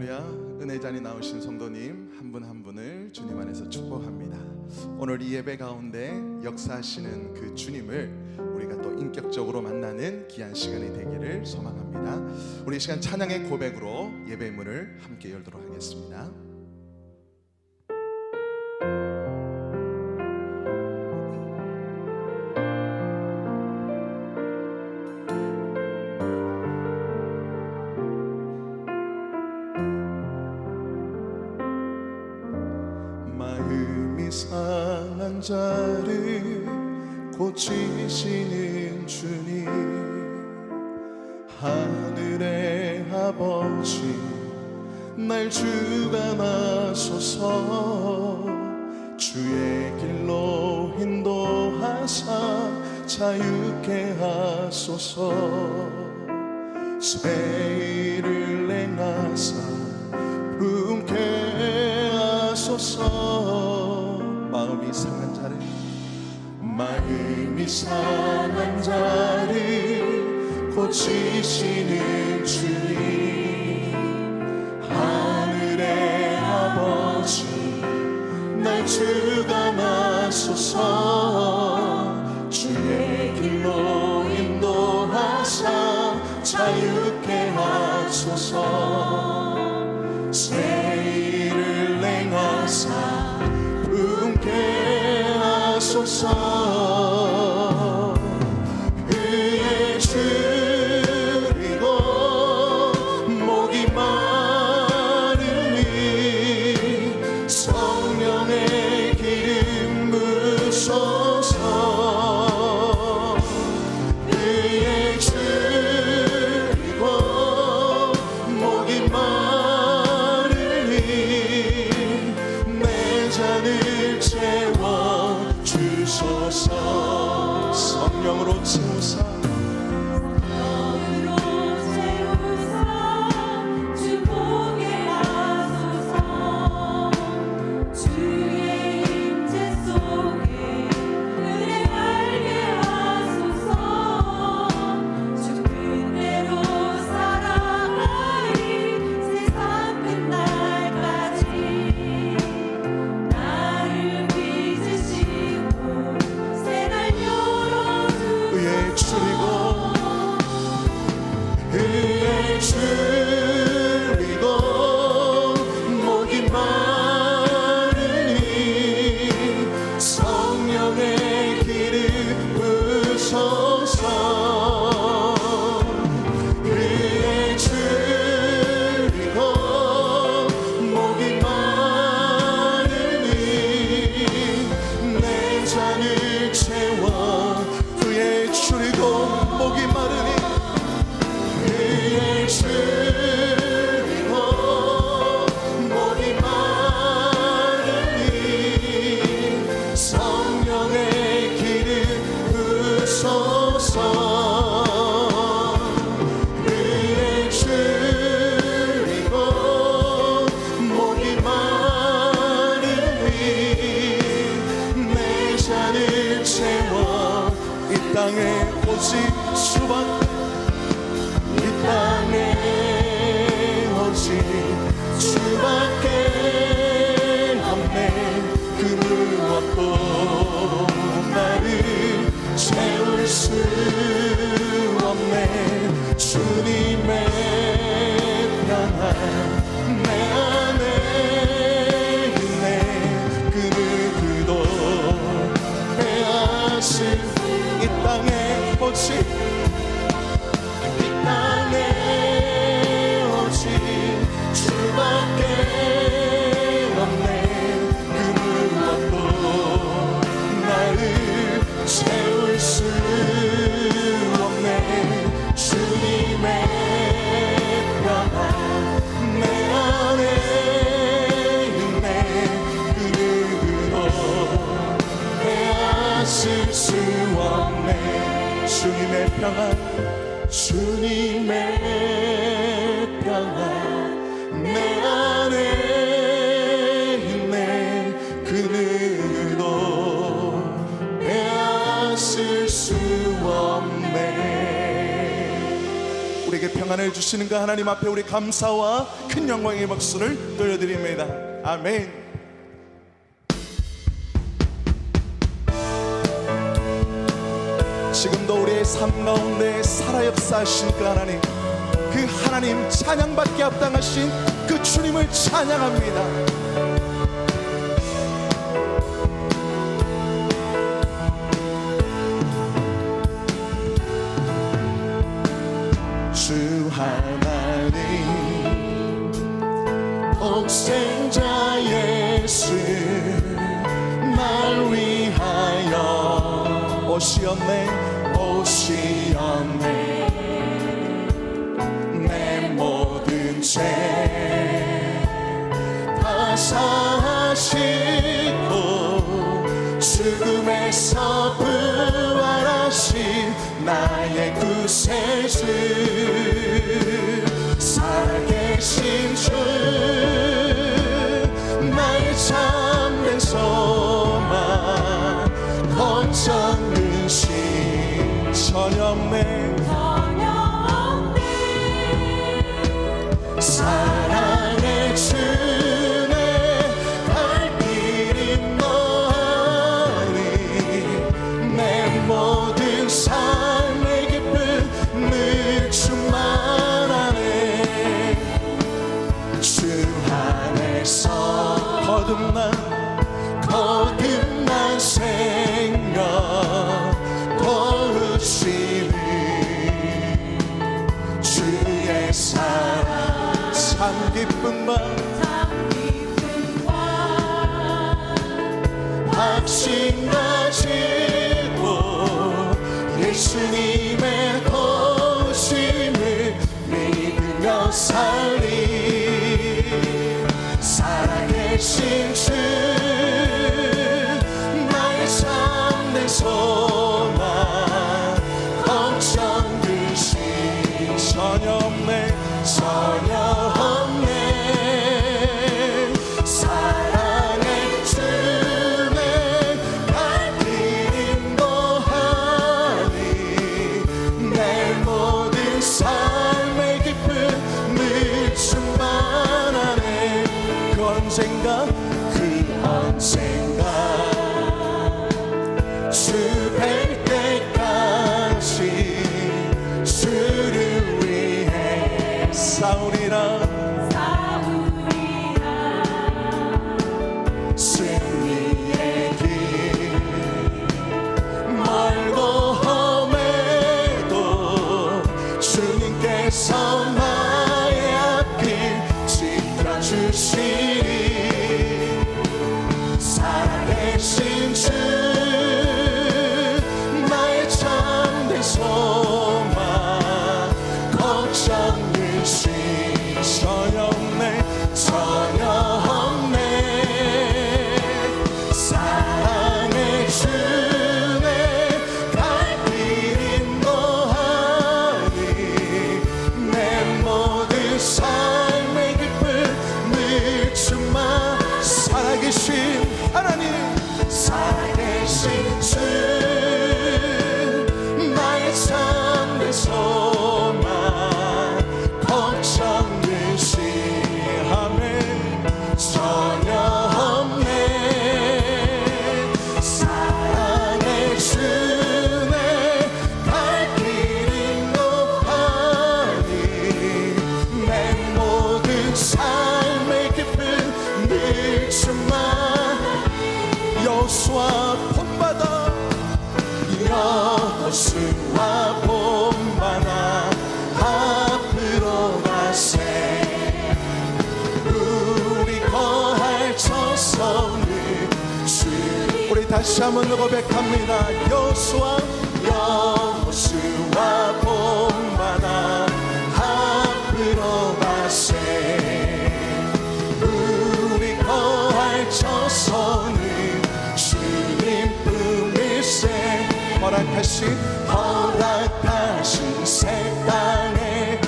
할렐루야. 은혜 자리 나오신 성도님 한 분 한 분을 주님 안에서 축복합니다. 오늘 이 예배 가운데 역사하시는 그 주님을 우리가 또 인격적으로 만나는 귀한 시간이 되기를 소망합니다. 우리 이 시간 찬양의 고백으로 예배 문을 함께 열도록 하겠습니다. 마음이 상한 자를 고치시는 주님, 하늘의 아버지 날 주관하소서. 주의 길로 인도하사 자유케 하소서. 새 일을 행하사 품게 하소서. 마음이 상한 자를 고치시는 주님, 하늘의 아버지 날 주관하소서. 주의 길로 인도하사 자유케 하소서. 새 일을 행하사 품게 하소서. 의에 줄이고 목이 마르니 성령의 기름 부으소서. 의에 줄이고 목이 마르니 내 잔을 채워 주소서. 성령으로 채우사 주보게 하소서. 주의 임재 속에 은혜 알게 하소서. 주 그대로 살아가리 세상 끝날까지. 나를 빚으시고 새날 열어주소서. 의에 줄이고 목이 마르니 성령의 기름 부으소서. 의에 줄이고 목이 마르니 내 잔을 채워. 의에 줄이고 목이 마르니 의에 줄이고 목이 마르니 성령의 기름 부으소서. 의에 줄이고 목이 마르니 내 잔을 채워. 이 땅에 오직 수밖에, 이 땅에 오직 주밖에 없네. 그 무엇도 나를 채울 수 없네. 주님의 평안 내 안에 있네. 그 누구도 빼앗을 이 땅에 오직 시간을 주시는 그 하나님 앞에 우리 감사와 큰 영광의 박수를 돌려드립니다. 아멘. 지금도 우리의 삶 가운데 살아 역사하신 그 하나님 찬양받게 합당하신 그 주님을 찬양합니다. 주 하나님 독생자 예수 날 위하여 오시었네 내 모든 죄 다 사하시고 죽음에서 부활하신 나의 구세주 살아계신 주 나의 참된 소망 걱정 근심 전혀 없네 사랑의 주네 갈 길이 너니 내 모든 삶의 기쁨을 충만하네 주 안에서 거듭난 생명 도우시는 주의 사랑 참 기쁨과 확신 가지고 예수님의 도우심을 믿으며 살리 살아계신 주 나의 참된 소망 걱정 근심 전혀 없네 사랑의 주네 갈 길 인도하니 내 모든 삶의 기쁨을 충만하네 그 언젠가 주 뵐 때까지 주를 위해 싸우리라 승리의 길 멀고 험해도 주님께서 나의 앞길 지켜주시리 살아계신 주 나의 참된 소망 걱정 근심 전혀 없네 사랑의 주네 갈 길 인도하니 내 모든 삶의 기쁨을 충만 살아계신 하나님 살아계신 주 나의 참된 소망 걱정 근심 아멘 전혀 없네 사랑의 주네 갈 길 인도하니 내 모든 삶의 기쁨을 충만 여호수아 본받아 앞으로 가세 우리 거할 저성을 주 우리 다시 한번 고백합니다 여호수아 본받아 앞으로 가세 우리 거할 저성을 주님 품일세 허락하신 새 땅에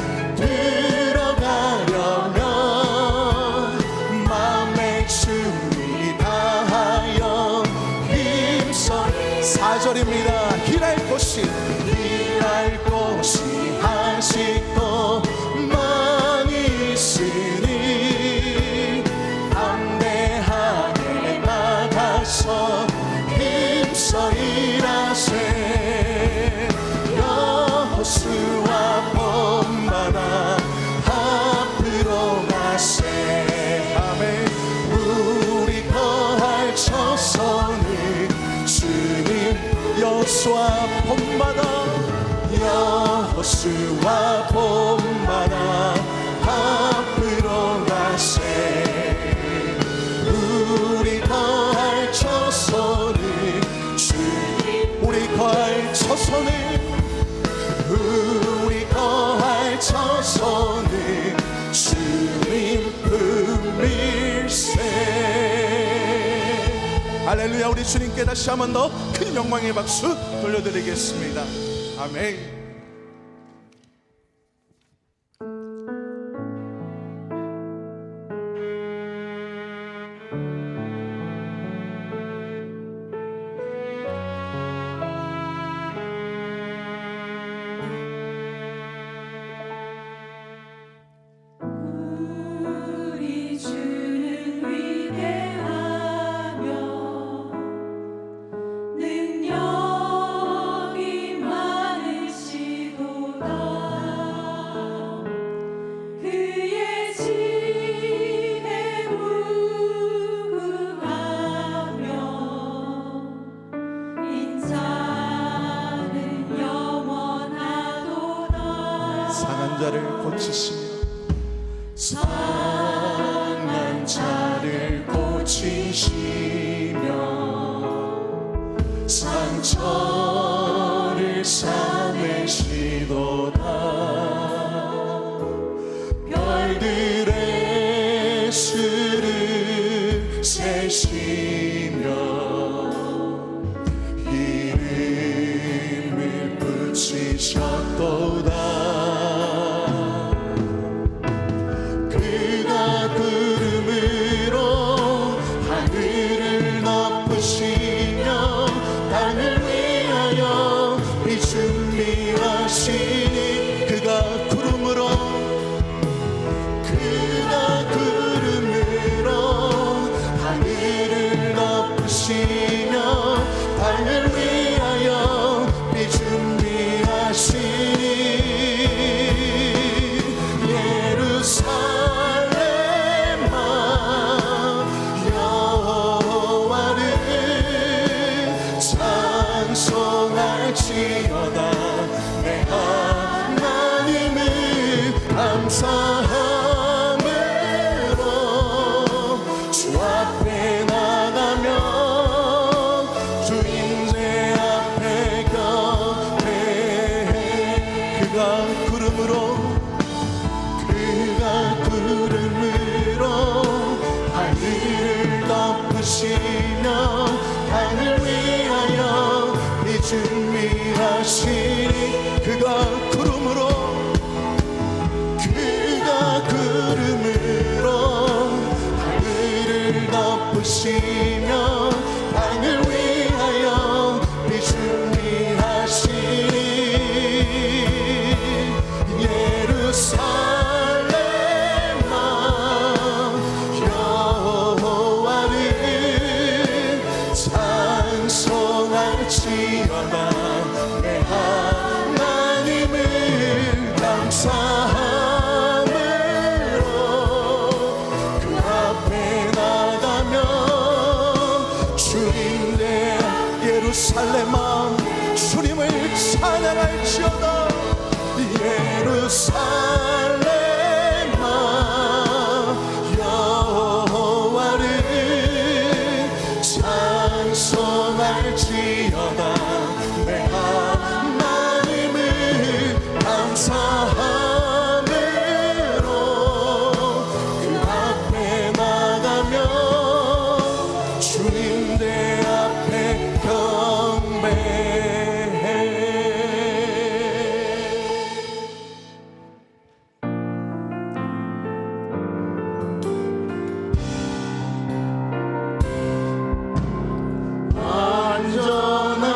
들어가려면 마음의 준비 다하여 힘써 4절입니다. 일할 곳이 아직도 여호수아 봄마다 여호수아 봄마다 앞으로 가세 우리 거할 처소는 우리 거할 처소는 우리 거할 처소는 주님 품일세. 할렐루야. 우리 주님께 다시 한 번 더 큰 영광의 박수 돌려드리겠습니다. 아멘. 우리 주는 위대하며 능력이 많으시도다. 그의 지혜 무궁하며 인자는 영원하도다. 상한 자를 고치시며 상한 자를 고치시며 상처를 싸매시도다. 별들의 수를 세시며 이름을 붙이셨도다. 그가 구름으로 하늘을 덮으시며 땅을 위하여 비준비하시니 그가 구름으로 하늘을 덮으시며 땅을 위하여 비준비하시니 예루살렘아 여호와를 찬송할지어다. 내 하나님을 감사함으로 주 앞에 나가며 주 임재 앞에 경배해. 그가 구름으로 하늘을 덮으시며 땅을 위하여 비준비하시니 그가 구름으로 하늘을 덮으시며 땅을 위하여 비준비하시니 예루살렘아 여호와를 찬송할지어다. 내 하나님을 감사함으로 그 앞에 나가며 주님의 예루살렘아 주님을 찬양할지어다. 예루살렘아 여호와를 찬송할지어다. 내 하나님을 감사함으로 그 앞에 나가며 주님들 앞에 경배해.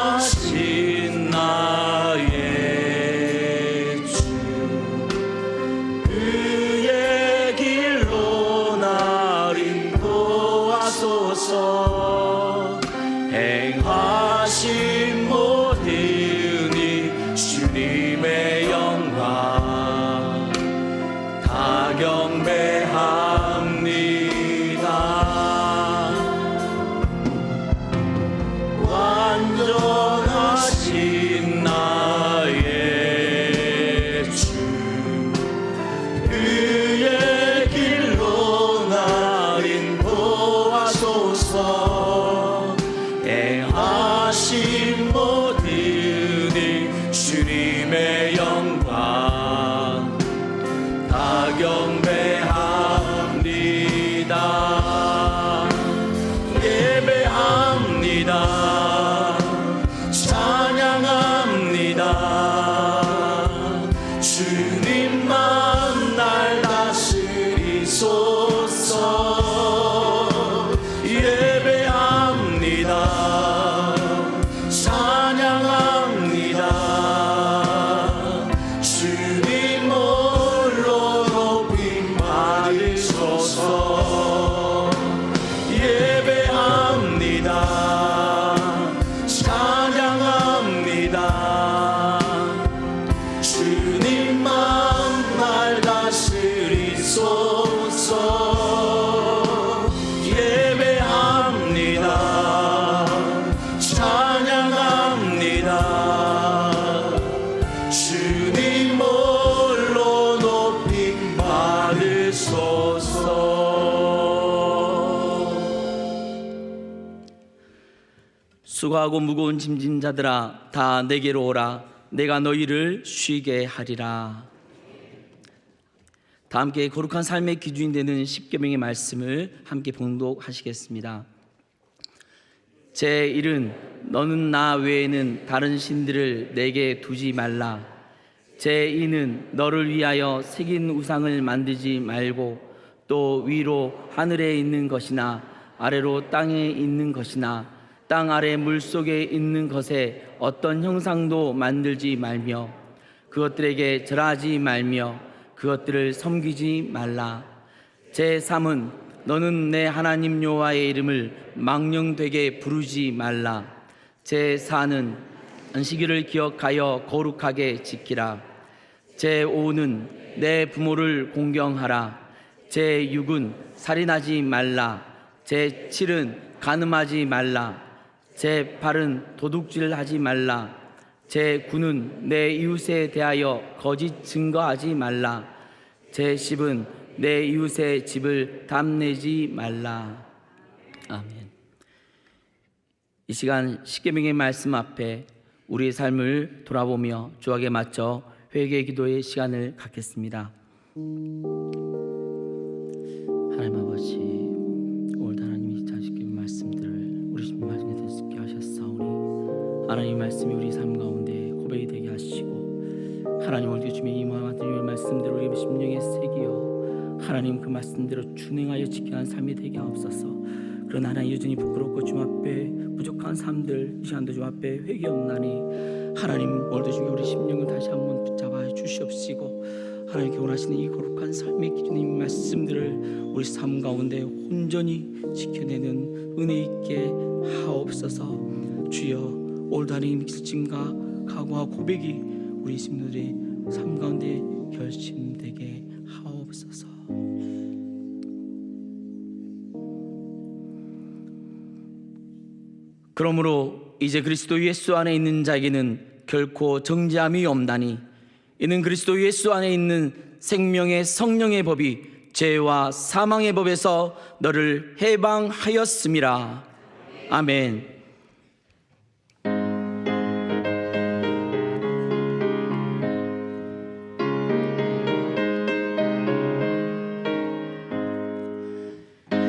완전하신 나의 주 그의 길로 날 인도하소서. 행하신 모든 이 주님의 영광 다 경배합니다. 완전하신 주옵소서. 행하신 모든 일 주님의 영광 다 경배합니다. 예배합니다. 찬양합니다. 주님만 날 다스리소서. 예배합니다. 찬양합니다. 주님 홀로 높임 받으소서. 예배합니다. 찬양합니다. 주님만 날 다스리소서. 예배합니다. 찬양합니다. 주님 홀로 높임 받으소서. 수고하고 무거운 짐진 자들아 다 내게로 오라. 내가 너희를 쉬게 하리라. 다 함께 거룩한 삶의 기준이 되는 십계명의 말씀을 함께 봉독하시겠습니다. 제1은 너는 나 외에는 다른 신들을 내게 두지 말라. 제2는 너를 위하여 새긴 우상을 만들지 말고 또 위로 하늘에 있는 것이나 아래로 땅에 있는 것이나 땅 아래 물속에 있는 것에 어떤 형상도 만들지 말며 그것들에게 절하지 말며 그것들을 섬기지 말라. 제3은 너는 내 하나님 여호와의 이름을 망령되게 부르지 말라. 제4는 안식일을 기억하여 거룩하게 지키라. 제5는 내 부모를 공경하라. 제6은 살인하지 말라. 제7은 간음하지 말라. 제8은 도둑질하지 말라. 제9는 내 이웃에 대하여 거짓 증거하지 말라. 제10은 내 이웃의 집을 탐내지 말라. 아멘. 이 시간 십계명의 말씀 앞에 우리의 삶을 돌아보며 주에게 맞춰 회개 기도의 시간을 갖겠습니다. 하나님 아버지, 오늘도 하나님이 자식의 말씀들을 우리 심 말씀에 듣게 하셨사오니 하나님 말씀이 우리 삶 가운데 고백이 되게 하시고 하나님 오늘도 주님의 임하와 주님의 말씀대로 우리 심령에 새기어 하나님 그 말씀대로 준행하여 지켜가는 삶이 되게 하옵소서. 그러나 하나님 여전히 부끄럽고 주님 앞에 부족한 삶들 이 시간도 주님 앞에 회개없나니 하나님 오늘도 주님 우리 심령을 다시 한번 붙잡아 주시옵시고 하나님께 원하시는 이 거룩한 삶의 기준의 말씀들을 우리 삶 가운데 온전히 지켜내는 은혜 있게 하옵소서. 주여 오늘도 하나님 믿음과 각오와 고백이 우리 신부들의 삶 가운데 결심되게 하옵소서. 그러므로 이제 그리스도 예수 안에 있는 자에게는 결코 정죄함이 없나니 이는 그리스도 예수 안에 있는 생명의 성령의 법이 죄와 사망의 법에서 너를 해방하였음이라. 아멘.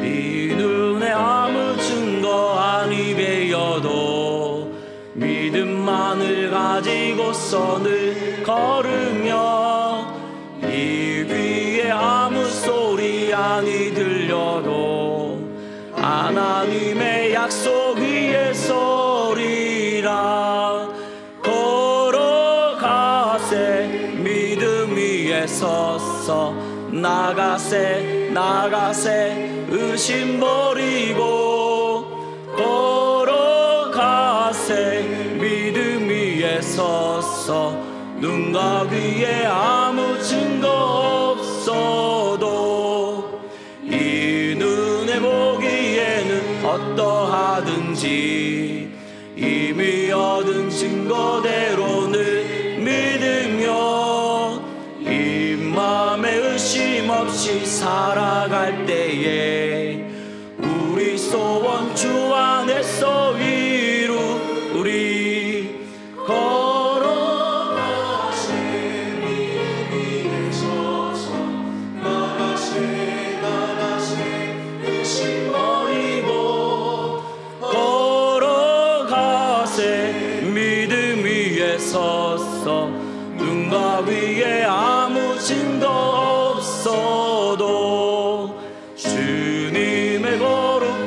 이 눈에 아무 증거 아니 배여도 믿음만을 가지고서 늘 걸으며 이 귀에 아무 소리 아니 들려도 하나님의 약속 위에 서리라. 걸어가세 믿음 위에 서서 나가세 나가세 의심 버리고 걸어가세 믿음 위에 서서 눈과 귀에 아무 증거 없어도 이 눈에 보기에는 어떠하든지 이미 얻은 증거대로 늘 믿으며 이 맘에 의심 없이 살아갈 때에 우리 소원 주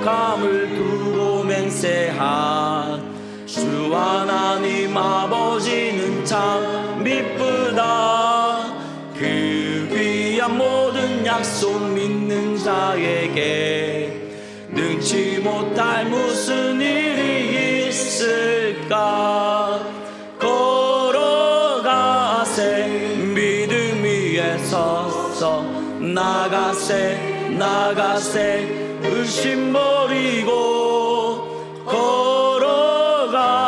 거룩함을 두고 맹세한 주 하나님 아버지는 참 미쁘다. 그 귀한 모든 약속 믿는 자에게 능치 못할 무슨 일이 있을까. 걸어가세 믿음 위에 서서 나가세 의심 버리고 걸어가세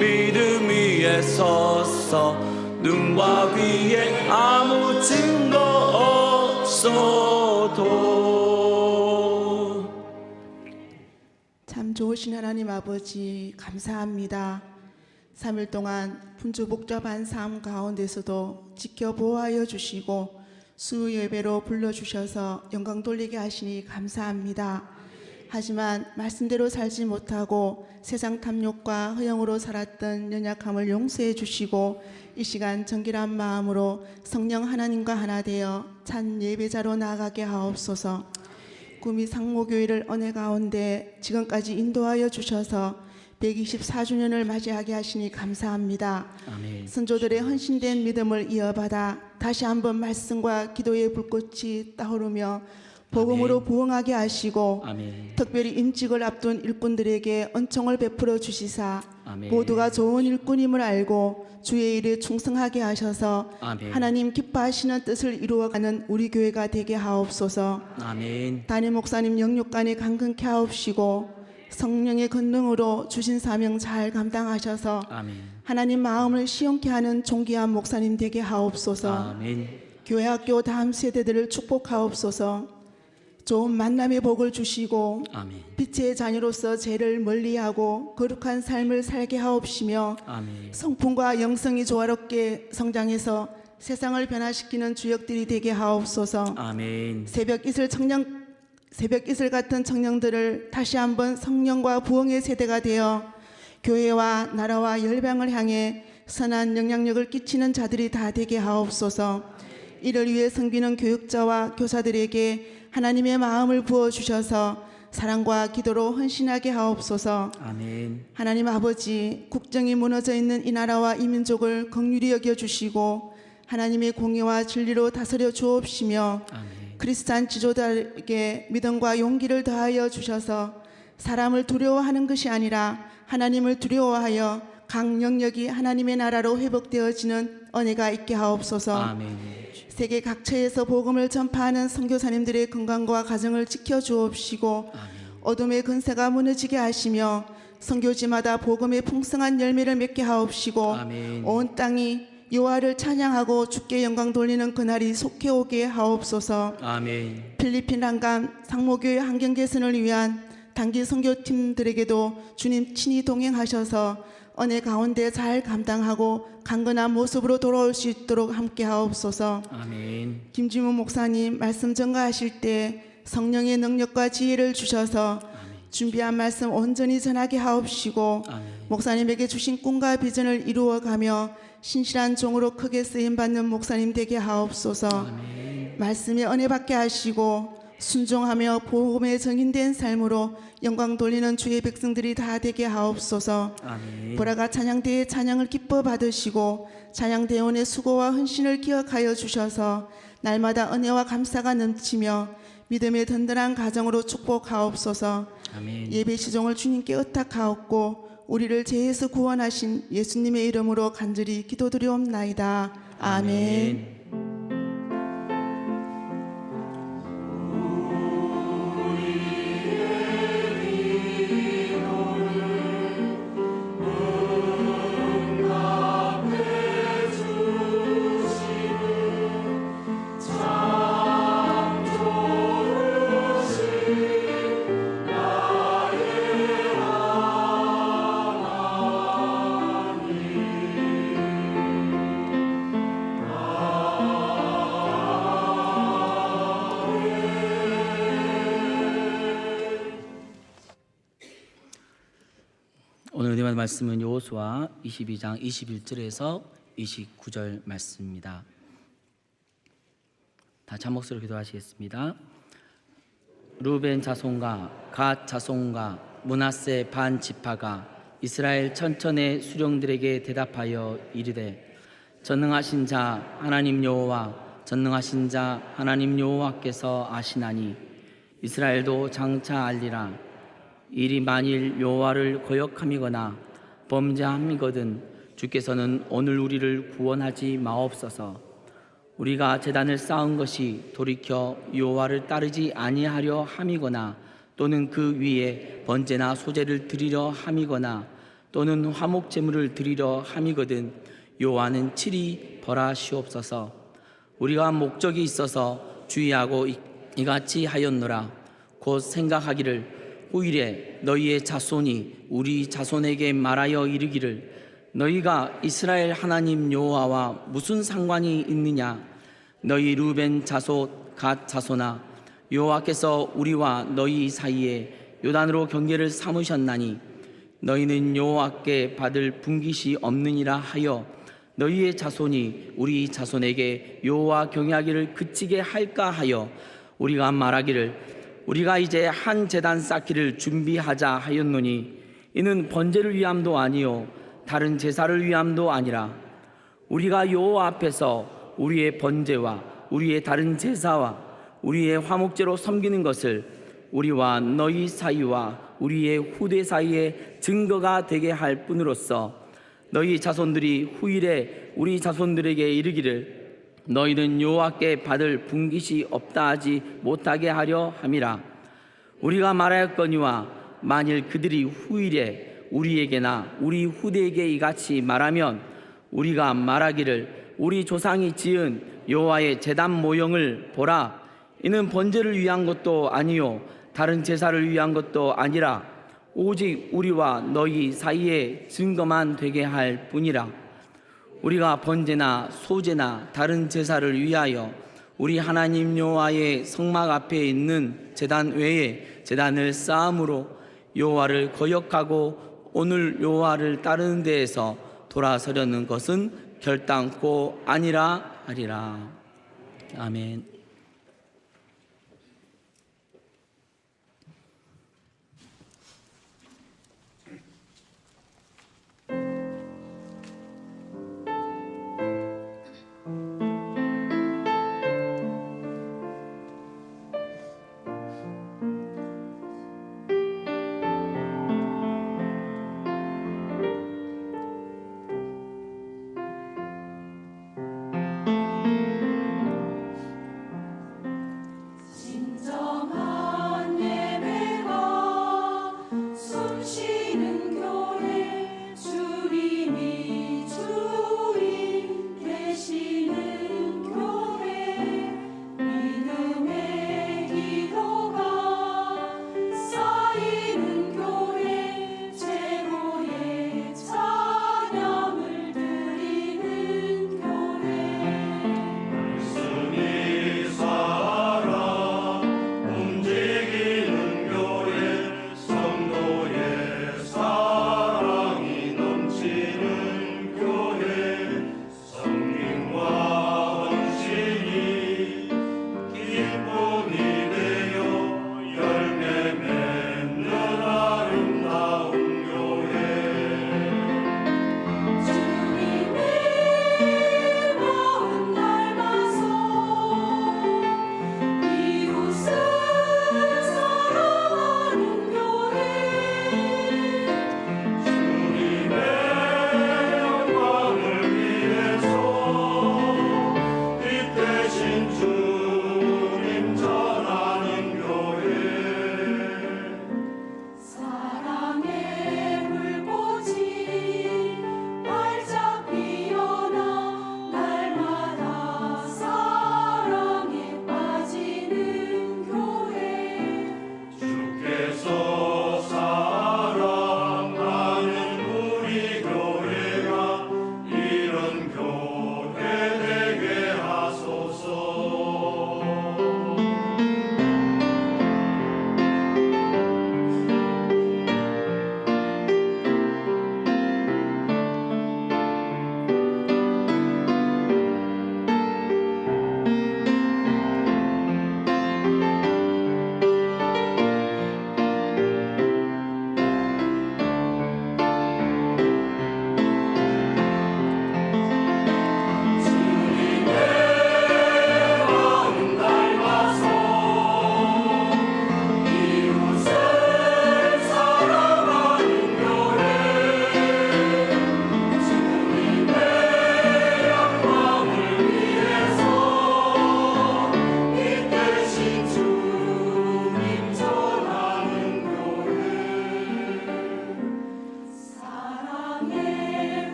믿음 위에 서서 눈과 귀에 아무 증거 없어도. 참 좋으신 하나님 아버지 감사합니다. 3일 동안 분주 복잡한 삶 가운데서도 지켜보호하여 주시고 수 예배로 불러주셔서 영광 돌리게 하시니 감사합니다. 하지만 말씀대로 살지 못하고 세상 탐욕과 허영으로 살았던 연약함을 용서해 주시고 이 시간 정결한 마음으로 성령 하나님과 하나 되어 찬 예배자로 나아가게 하옵소서. 구미 상모교회를 은혜 가운데 지금까지 인도하여 주셔서 124주년을 맞이하게 하시니 감사합니다. 아멘. 선조들의 헌신된 믿음을 이어받아 다시 한번 말씀과 기도의 불꽃이 떠오르며 복음으로 부흥하게 하시고 아멘. 특별히 임직을 앞둔 일꾼들에게 은총을 베풀어 주시사 아멘. 모두가 좋은 일꾼임을 알고 주의 일에 충성하게 하셔서 아멘. 하나님 기뻐하시는 뜻을 이루어가는 우리 교회가 되게 하옵소서. 아멘. 담임 목사님 영육간에 강건케 하옵시고 성령의 권능으로 주신 사명 잘 감당하셔서 아멘. 하나님 마음을 시원케 하는 존귀한 목사님 되게 하옵소서. 아멘. 교회 학교 다음 세대들을 축복하옵소서. 좋은 만남의 복을 주시고 아멘. 빛의 자녀로서 죄를 멀리하고 거룩한 삶을 살게 하옵시며 아멘. 성품과 영성이 조화롭게 성장해서 세상을 변화시키는 주역들이 되게 하옵소서. 아멘. 새벽 이슬 같은 청년들을 다시 한번 성령과 부흥의 세대가 되어 교회와 나라와 열방을 향해 선한 영향력을 끼치는 자들이 다 되게 하옵소서. 이를 위해 섬기는 교육자와 교사들에게 하나님의 마음을 부어주셔서 사랑과 기도로 헌신하게 하옵소서. 아멘. 하나님 아버지, 국정이 무너져 있는 이 나라와 이 민족을 긍휼히 여겨주시고 하나님의 공의와 진리로 다스려 주옵시며 아멘. 크리스찬 지도자에게 믿음과 용기를 더하여 주셔서 사람을 두려워하는 것이 아니라 하나님을 두려워하여 각 영역이 하나님의 나라로 회복되어지는 은혜가 있게 하옵소서. 아멘. 세계 각처에서 복음을 전파하는 선교사님들의 건강과 가정을 지켜주옵시고 어둠의 근세가 무너지게 하시며 선교지마다 복음의 풍성한 열매를 맺게 하옵시고 아멘. 온 땅이 여호와를 찬양하고 주께 영광 돌리는 그날이 속해 오게 하옵소서. 아멘. 필리핀 한감 상모교회 환경 개선을 위한 단기 선교팀들에게도 주님 친히 동행하셔서 은혜 가운데 잘 감당하고 강건한 모습으로 돌아올 수 있도록 함께 하옵소서. 아멘. 김지문 목사님 말씀 전가하실 때 성령의 능력과 지혜를 주셔서 준비한 말씀 온전히 전하게 하옵시고 아멘. 목사님에게 주신 꿈과 비전을 이루어가며 신실한 종으로 크게 쓰임받는 목사님 되게 하옵소서. 아멘. 말씀에 은혜 받게 하시고 순종하며 복음에 정인된 삶으로 영광 돌리는 주의 백성들이 다 되게 하옵소서. 아멘. 보라가 찬양대의 찬양을 기뻐 받으시고 찬양대원의 수고와 헌신을 기억하여 주셔서 날마다 은혜와 감사가 넘치며 믿음의 든든한 가정으로 축복하옵소서. 아멘. 예배 시종을 주님께 의탁하옵고 우리를 죄에서 구원하신 예수님의 이름으로 간절히 기도드리옵나이다. 아멘. 오늘 은혜의 말씀은 여호수아 22장 21절에서 29절 말씀입니다. 다 한 목소리로 기도하시겠습니다. 루벤 자손과 갓 자손과 므낫세 반 지파가 이스라엘 천천의 수령들에게 대답하여 이르되 전능하신 자 하나님 여호와 전능하신 자 하나님 여호와께서 아시나니 이스라엘도 장차 알리라. 이리 만일 여호와를 거역함이거나 범죄함이거든 주께서는 오늘 우리를 구원하지 마옵소서. 우리가 제단을 쌓은 것이 돌이켜 여호와를 따르지 아니하려 함이거나 또는 그 위에 번제나 소제를 드리려 함이거나 또는 화목 제물을 드리려 함이거든 여호와는 칠히 벌하시옵소서. 우리가 목적이 있어서 주의하고 이같이 하였노라. 곧 생각하기를 후일에 너희의 자손이 우리 자손에게 말하여 이르기를 너희가 이스라엘 하나님 여호와와 무슨 상관이 있느냐. 너희 루벤 자손 갓 자손아 여호와께서 우리와 너희 사이에 요단으로 경계를 삼으셨나니 너희는 여호와께 받을 분깃이 없느니라 하여 너희의 자손이 우리 자손에게 여호와 경외하기를 그치게 할까 하여 우리가 말하기를 우리가 이제 한 제단 쌓기를 준비하자 하였노니 이는 번제를 위함도 아니요 다른 제사를 위함도 아니라 우리가 여호와 앞에서 우리의 번제와 우리의 다른 제사와 우리의 화목제로 섬기는 것을 우리와 너희 사이와 우리의 후대 사이에 증거가 되게 할 뿐으로써 너희 자손들이 후일에 우리 자손들에게 이르기를 너희는 여호와께 받을 분깃이 없다 하지 못하게 하려 함이라. 우리가 말하였거니와 만일 그들이 후일에 우리에게나 우리 후대에게 이같이 말하면 우리가 말하기를 우리 조상이 지은 여호와의 제단 모형을 보라. 이는 번제를 위한 것도 아니요 다른 제사를 위한 것도 아니라 오직 우리와 너희 사이에 증거만 되게 할 뿐이라. 우리가 번제나 소제나 다른 제사를 위하여 우리 하나님 여호와의 성막 앞에 있는 제단 외에 제단을 쌓음으로 여호와를 거역하고 오늘 여호와를 따르는 데에서 돌아서려는 것은 결단코 아니라 하리라. 아멘.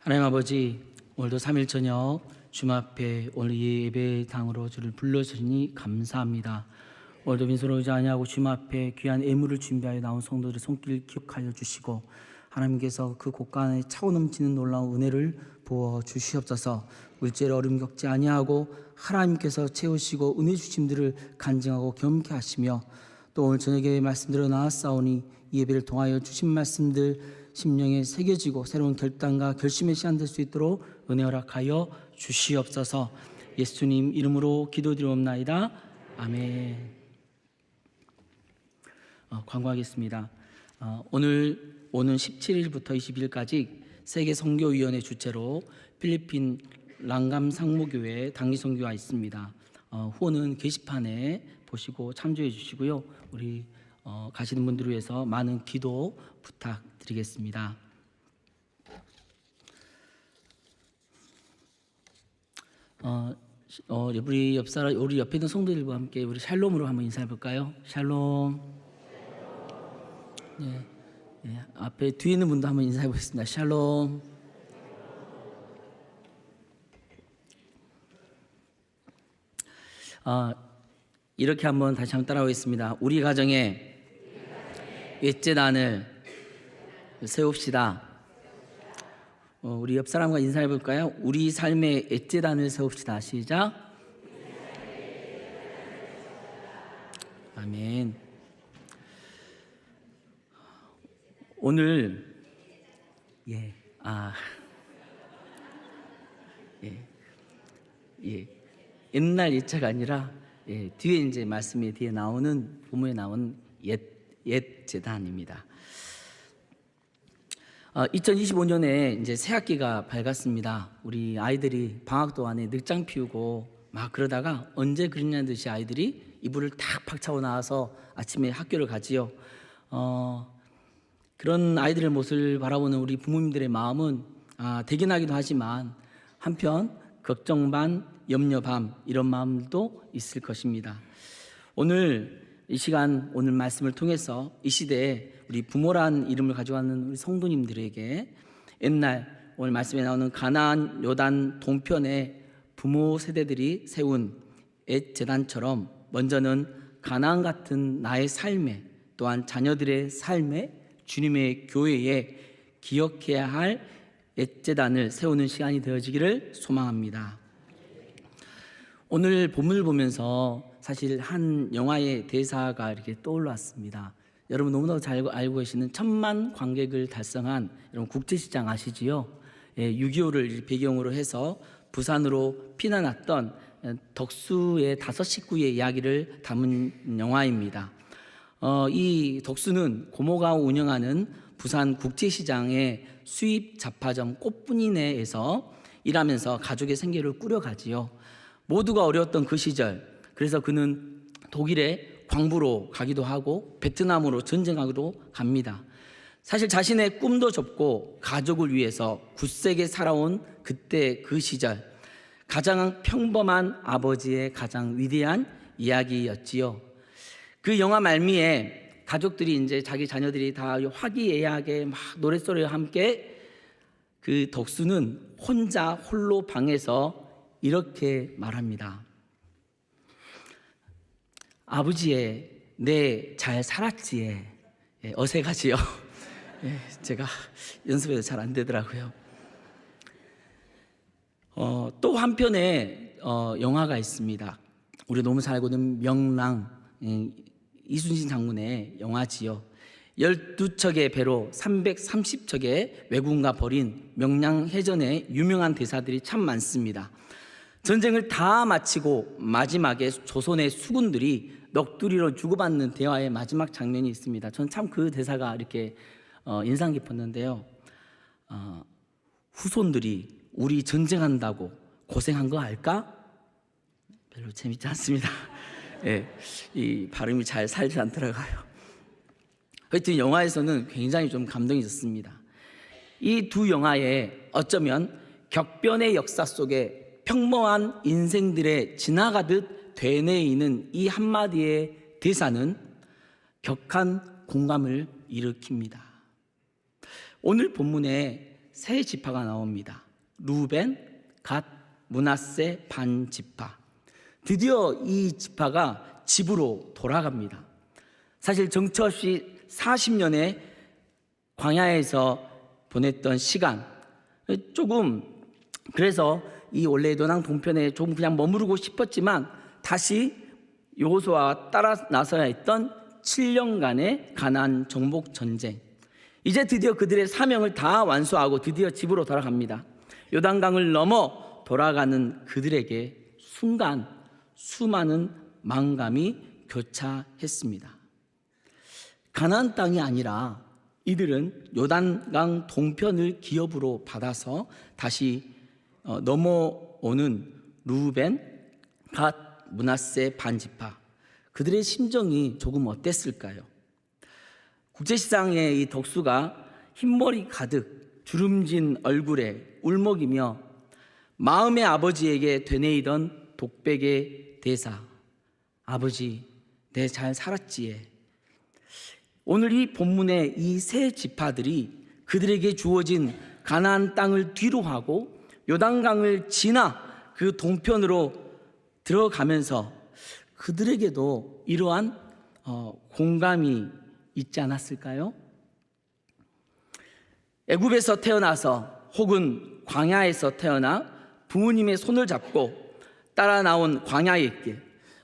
하나님 아버지, 오늘도 3일 저녁 주님 앞에 오늘 예배당으로 주를 불러주시니 감사합니다. 오늘도 빈손으로 오지 아니하고 주님 앞에 귀한 예물을 준비하여 나온 성도들의 손길 기억하여 주시고 하나님께서 그 곳간에 차고 넘치는 놀라운 은혜를 부어 주시옵소서. 물질의 어려움 겪지 아니하고 하나님께서 채우시고 은혜 주심들을 간증하고 겸케 하시며 또 오늘 저녁에 말씀대로 나왔사오니 이 예배를 통하여 주신 말씀들 심령에 새겨지고 새로운 결단과 결심의 시간 될 수 있도록 은혜 허락하여 주시옵소서. 예수님 이름으로 기도드리옵나이다. 아멘. 광고하겠습니다. 오늘 오는 17일부터 20일까지 세계 선교위원회 주최로 필리핀 랑감 상무교회 단기 선교가 있습니다. 후원은 게시판에 보시고 참조해 주시고요. 우리 가시는 분들을 위해서 많은 기도 부탁드리겠습니다. 우리 우리 옆에 있는 성도들과 함께 우리 샬롬으로 한번 인사해 볼까요? 샬롬. 네, 네, 앞에 뒤에 있는 분도 한번 인사해 보겠습니다. 샬롬. 이렇게 한번 다시 한번 따라오겠습니다. 우리 가정에 옛재단을 세웁시다. 우리 옆 사람과 인사해 볼까요? 우리 삶의 옛재단을 세웁시다. 시작. 아멘. 오늘 옛날 옛차가 아니라 뒤에 이제 말씀에 뒤에 나오는 부모에 나온 옛 재단입니다. 2025년에 이제 새 학기가 밝았습니다. 우리 아이들이 방학도 안에 늑장 피우고 막 그러다가 언제 그랬냐는 듯이 아이들이 이불을 탁 팍차고 나와서 아침에 학교를 가지요. 그런 아이들의 모습을 바라보는 우리 부모님들의 마음은 대견하기도 하지만 한편 걱정 반 염려 반 이런 마음도 있을 것입니다. 오늘 이 시간 오늘 말씀을 통해서 이 시대에 우리 부모란 이름을 가져가는 우리 성도님들에게 옛날 오늘 말씀에 나오는 가나안 요단 동편의 부모 세대들이 세운 옛 재단처럼 먼저는 가나안 같은 나의 삶에 또한 자녀들의 삶에 주님의 교회에 기억해야 할 옛 재단을 세우는 시간이 되어지기를 소망합니다. 오늘 본문을 보면서 사실 한 영화의 대사가 이렇게 떠올랐습니다. 여러분 너무나도 잘 알고 계시는 1000만 관객을 달성한 여러분 국제시장 아시지요? 6.25를 배경으로 해서 부산으로 피난왔던 덕수의 5 식구의 이야기를 담은 영화입니다. 이 덕수는 고모가 운영하는 부산 국제시장의 수입 잡화점 꽃분이네에서 일하면서 가족의 생계를 꾸려가지요. 모두가 어려웠던 그 시절, 그래서 그는 독일에 광부로 가기도 하고 베트남으로 전쟁하기도 갑니다. 사실 자신의 꿈도 접고 가족을 위해서 굳세게 살아온 그때 그 시절, 가장 평범한 아버지의 가장 위대한 이야기였지요. 그 영화 말미에 가족들이 이제 자기 자녀들이 다 화기애애하게 막 노랫소리와 함께 그 덕수는 혼자 홀로 방에서 이렇게 말합니다. 아버지의 내 잘 살았지에. 어색하지요. 제가 연습해도 잘 안 되더라고요. 또 한편의 영화가 있습니다. 우리 너무 잘 알고 있는 명랑, 이순신 장군의 영화지요. 12척의 배로 330척의 왜군과 벌인 명량해전의 유명한 대사들이 참 많습니다. 전쟁을 다 마치고 마지막에 조선의 수군들이 넋두리로 주고받는 대화의 마지막 장면이 있습니다. 저는 참 그 대사가 이렇게 인상 깊었는데요. 후손들이 우리 전쟁한다고 고생한 거 알까? 별로 재밌지 않습니다. 이 발음이 잘 살지 않더라고요. 하여튼 영화에서는 굉장히 좀 감동이 졌습니다. 이 두 영화에 어쩌면 격변의 역사 속에 평범한 인생들의 지나가듯 되뇌이는 이 한마디의 대사는 격한 공감을 일으킵니다. 오늘 본문에 세 지파가 나옵니다. 루벤, 갓, 므낫세 반 지파. 드디어 이 지파가 집으로 돌아갑니다. 사실 정처 없이 40년의 광야에서 보냈던 시간, 조금 그래서 이 원래 요단 동편에 조금 그냥 머무르고 싶었지만 다시 여호수아가 따라 나서야 했던 7년간의 가나안 정복 전쟁. 이제 드디어 그들의 사명을 다 완수하고 드디어 집으로 돌아갑니다. 요단강을 넘어 돌아가는 그들에게 순간 수많은 망감이 교차했습니다. 가나안 땅이 아니라 이들은 요단강 동편을 기업으로 받아서 다시 넘어오는 루벤, 갓, 므낫세 반지파. 그들의 심정이 조금 어땠을까요? 국제시장의 이 덕수가 흰머리 가득 주름진 얼굴에 울먹이며 마음의 아버지에게 되뇌이던 독백의 대사, 아버지 내 잘 살았지에. 오늘 이 본문의 이 세 지파들이 그들에게 주어진 가나안 땅을 뒤로하고 요단강을 지나 그 동편으로 들어가면서 그들에게도 이러한 공감이 있지 않았을까요? 애굽에서 태어나서 혹은 광야에서 태어나 부모님의 손을 잡고 따라 나온 광야의 길,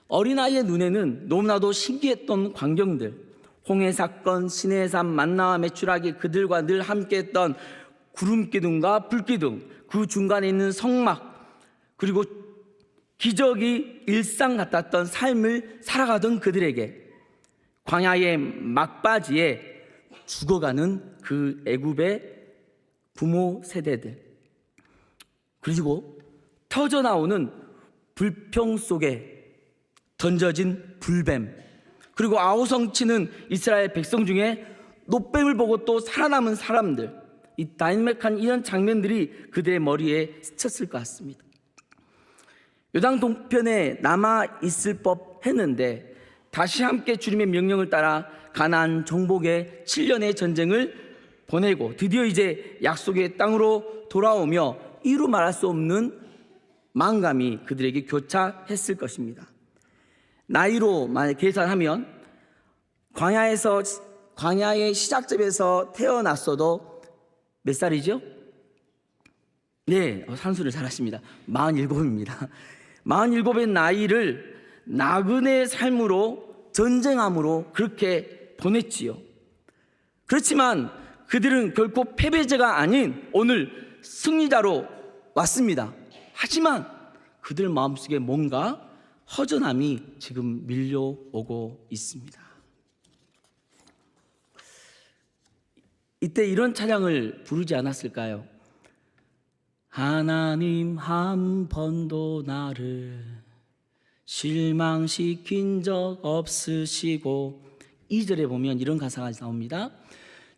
어린아이의 눈에는 너무나도 신기했던 광경들, 홍해 사건, 시내산 만나와 메추라기, 그들과 늘 함께했던 구름기둥과 불기둥, 그 중간에 있는 성막, 그리고 기적이 일상 같았던 삶을 살아가던 그들에게 광야의 막바지에 죽어가는 그 애굽의 부모 세대들, 그리고 터져나오는 불평 속에 던져진 불뱀, 그리고 아우성치는 이스라엘 백성 중에 노뱀을 보고 또 살아남은 사람들, 이 다이내믹한 이런 장면들이 그들의 머리에 스쳤을 것 같습니다. 요단 동편에 남아 있을 법 했는데 다시 함께 주님의 명령을 따라 가나안 정복의 7년의 전쟁을 보내고 드디어 이제 약속의 땅으로 돌아오며 이루 말할 수 없는 망감이 그들에게 교차했을 것입니다. 나이로 만약 계산하면 광야의 시작점에서 태어났어도 몇 살이죠? 네, 산수를 잘하십니다. 47입니다. 47의 나이를 나그네의 삶으로 전쟁함으로 그렇게 보냈지요. 그렇지만 그들은 결코 패배자가 아닌 오늘 승리자로 왔습니다. 하지만 그들 마음속에 뭔가 허전함이 지금 밀려오고 있습니다. 이때 이런 찬양을 부르지 않았을까요? 하나님 한 번도 나를 실망시킨 적 없으시고, 2절에 보면 이런 가사가 나옵니다.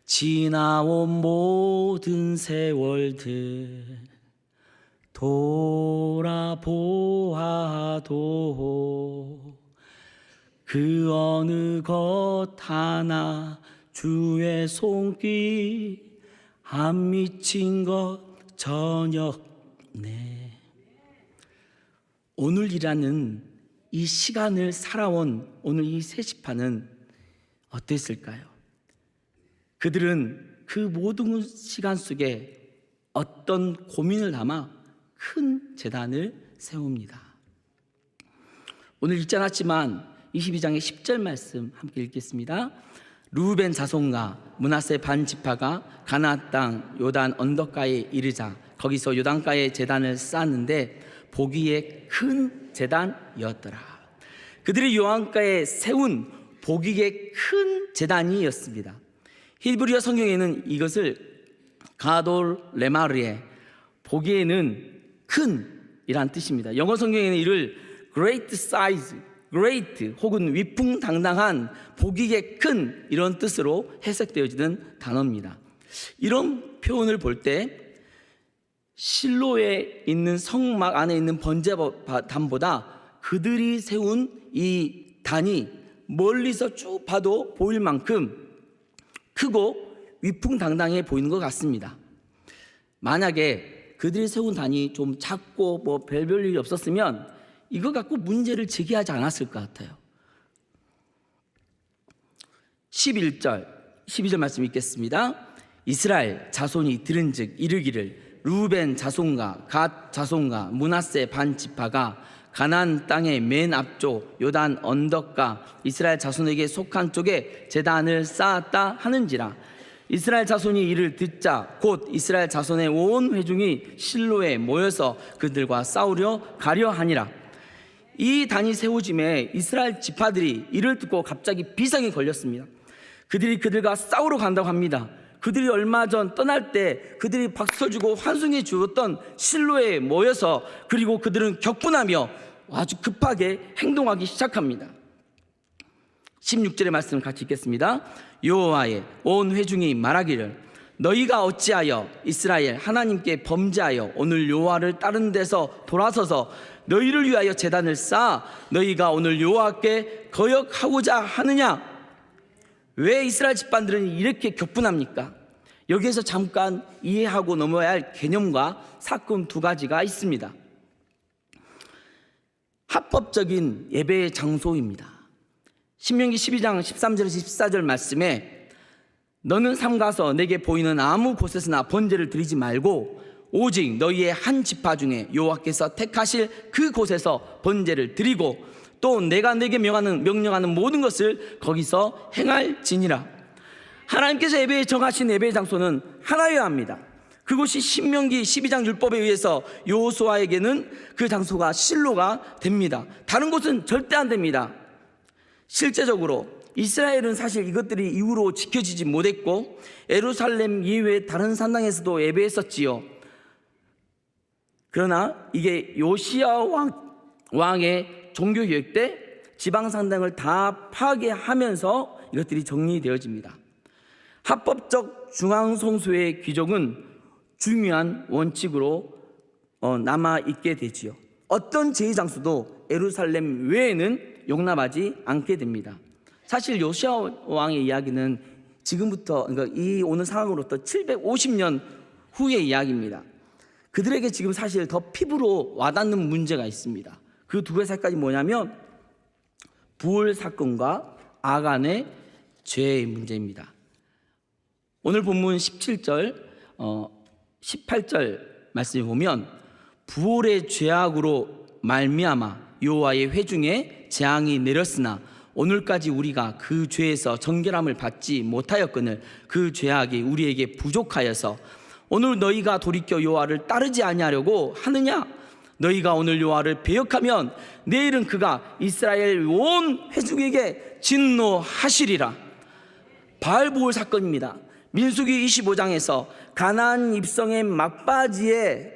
지나온 모든 세월들 돌아보아도 그 어느 것 하나 주의 손길 안 미친 것 전혀 없네. 오늘이라는 이 시간을 살아온 오늘 이 세 지파는 어땠을까요? 그들은 그 모든 시간 속에 어떤 고민을 담아 큰 제단을 세웁니다. 오늘 읽지 않았지만 22장의 10절 말씀 함께 읽겠습니다. 루벤 자손과 므낫세 반 지파가 가나안 땅 요단 언덕가에 이르자 거기서 요단가에 제단을 쌓았는데 보기에 큰 제단이었더라. 그들이 요단가에 세운 보기에 큰 제단이었습니다. 히브리어 성경에는 이것을 가돌 레마르에, 보기에는 큰 이란 뜻입니다. 영어 성경에는 이를 great size, great 혹은 위풍당당한, 보기에 큰 이런 뜻으로 해석되어지는 단어입니다. 이런 표현을 볼 때 실로에 있는 성막 안에 있는 번제단보다 그들이 세운 이 단이 멀리서 쭉 봐도 보일 만큼 크고 위풍당당해 보이는 것 같습니다. 만약에 그들이 세운 단이 좀 작고 뭐 별별 일이 없었으면 이거 갖고 문제를 제기하지 않았을 것 같아요. 11절 12절 말씀 읽겠습니다. 이스라엘 자손이 들은즉 이르기를 루벤 자손과 갓 자손과 므낫세 반 지파가 가나안 땅의 맨 앞쪽 요단 언덕가 이스라엘 자손에게 속한 쪽에 제단을 쌓았다 하는지라. 이스라엘 자손이 이를 듣자 곧 이스라엘 자손의 온 회중이 실로에 모여서 그들과 싸우려 가려 하니라. 이 단이 세워짐에 이스라엘 지파들이 이를 듣고 갑자기 비상이 걸렸습니다. 그들이 그들과 싸우러 간다고 합니다. 그들이 얼마 전 떠날 때 그들이 박수 주고 환송해 주었던 실로에 모여서 그리고 그들은 격분하며 아주 급하게 행동하기 시작합니다. 16절의 말씀 같이 읽겠습니다. 여호와의 온 회중이 말하기를 너희가 어찌하여 이스라엘 하나님께 범죄하여 오늘 여호와를 다른 데서 돌아서서 너희를 위하여 제단을 쌓아 너희가 오늘 여호와께 거역하고자 하느냐. 왜 이스라엘 집안들은 이렇게 격분합니까? 여기에서 잠깐 이해하고 넘어야 할 개념과 사건 두 가지가 있습니다. 합법적인 예배의 장소입니다. 신명기 12장 13절에서 14절 말씀에 너는 삼가서 내게 보이는 아무 곳에서나 번제를 드리지 말고 오직 너희의 한 지파 중에 여호와께서 택하실 그 곳에서 번제를 드리고 또 내가 내게 명령하는 모든 것을 거기서 행할지니라. 하나님께서 예배에 정하신 예배의 장소는 하나여야 합니다. 그곳이 신명기 12장 율법에 의해서 여호수아에게는 그 장소가 실로가 됩니다. 다른 곳은 절대 안 됩니다. 실제적으로 이스라엘은 사실 이것들이 이후로 지켜지지 못했고 예루살렘 이외의 다른 산당에서도 예배했었지요. 그러나 이게 요시야 왕의 종교개혁 때 지방산당을 다 파괴하면서 이것들이 정리되어집니다. 합법적 중앙성소의 귀족은 중요한 원칙으로 남아있게 되지요. 어떤 제의장소도 예루살렘 외에는 용납하지 않게 됩니다. 사실 요시야 왕의 이야기는 지금부터 그러니까 이 오는 상황으로부터 750년 후의 이야기입니다. 그들에게 지금 사실 더 피부로 와닿는 문제가 있습니다. 그 두 가지 사건이 뭐냐면 부올 사건과 아간의 죄의 문제입니다. 오늘 본문 17절 18절 말씀을 보면 부올의 죄악으로 말미암아 여호와의 회중에 재앙이 내렸으나 오늘까지 우리가 그 죄에서 정결함을 받지 못하였거늘 그 죄악이 우리에게 부족하여서 오늘 너희가 돌이켜 여호와를 따르지 아니하려고 하느냐. 너희가 오늘 여호와를 배역하면 내일은 그가 이스라엘 온 회중에게 진노하시리라. 바알부올 사건입니다. 민수기 25장에서 가나안 입성의 막바지에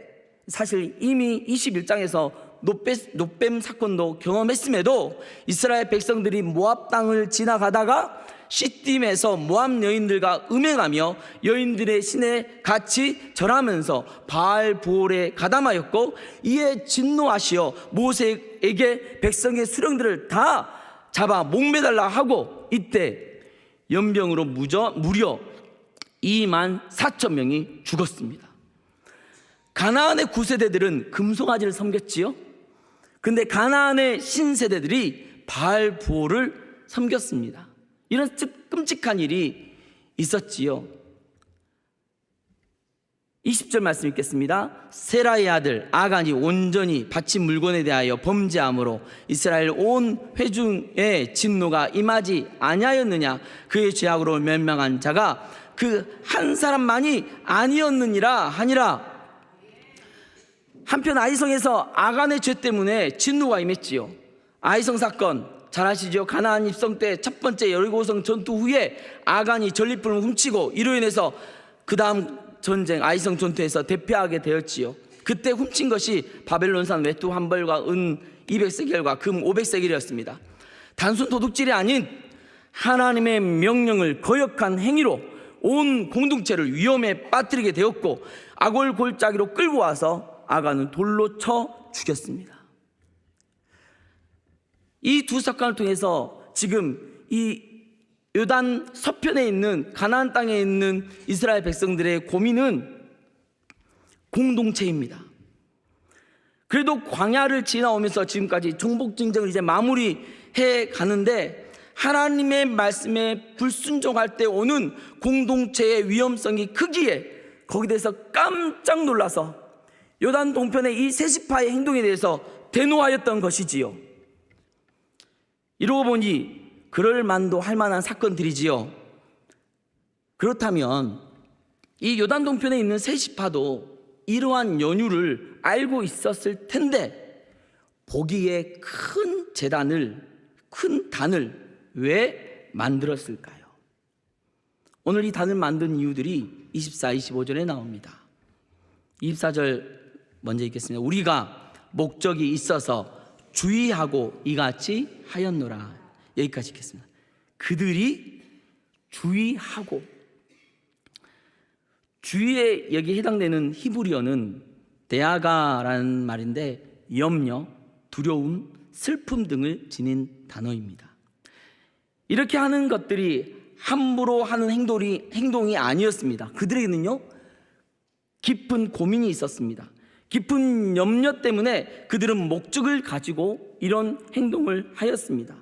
사실 이미 21장에서 놋뱀 사건도 경험했음에도 이스라엘 백성들이 모압 땅을 지나가다가 시딤에서 모압 여인들과 음행하며 여인들의 신에 같이 절하면서 바알부올에 가담하였고 이에 진노하시어 모세에게 백성의 수령들을 다 잡아 목매달라 하고 이때 연병으로 무려 24,000명이 죽었습니다. 가나안의 9세대들은 금송아지를 섬겼지요. 근데 가나안의 신세대들이 바알부올을 섬겼습니다. 이런 끔찍한 일이 있었지요. 20절 말씀 읽겠습니다. 세라의 아들 아간이 온전히 바친 물건에 대하여 범죄함으로 이스라엘 온 회중의 진노가 임하지 아니하였느냐. 그의 죄악으로 멸망한 자가 그 한 사람만이 아니었느니라 하니라. 한편 아이성에서 아간의 죄 때문에 진노가 임했지요. 아이성 사건 잘 아시죠? 가나안 입성 때 첫 번째 여리고성 전투 후에 아간이 전리품을 훔치고 이로 인해서 그 다음 전쟁 아이성 전투에서 대패하게 되었지요. 그때 훔친 것이 바벨론산 외투 한 벌과 은 200세겔과 금 500세겔이었습니다. 단순 도둑질이 아닌 하나님의 명령을 거역한 행위로 온 공동체를 위험에 빠뜨리게 되었고 악을 골짜기로 끌고 와서 아간은 돌로 쳐 죽였습니다. 이 두 사건을 통해서 지금 이 요단 서편에 있는 가나안 땅에 있는 이스라엘 백성들의 고민은 공동체입니다. 그래도 광야를 지나오면서 지금까지 정복전쟁을 이제 마무리해 가는데 하나님의 말씀에 불순종할 때 오는 공동체의 위험성이 크기에 거기에 대해서 깜짝 놀라서 요단 동편의 이 세시파의 행동에 대해서 대노하였던 것이지요. 이러고 보니 그럴 만도 할 만한 사건들이지요. 그렇다면 이 요단 동편에 있는 세시파도 이러한 연유를 알고 있었을 텐데 보기에 큰 제단을, 큰 단을 왜 만들었을까요? 오늘 이 단을 만든 이유들이 24, 25절에 나옵니다. 24절 먼저 읽겠습니다. 우리가 목적이 있어서 주의하고 이같이 하였노라. 여기까지 읽겠습니다. 그들이 주의하고, 주의에 여기 해당되는 히브리어는 데아가라는 말인데 염려, 두려움, 슬픔 등을 지닌 단어입니다. 이렇게 하는 것들이 함부로 하는 행동이 아니었습니다. 그들에게는요 깊은 고민이 있었습니다. 깊은 염려 때문에 그들은 목적을 가지고 이런 행동을 하였습니다.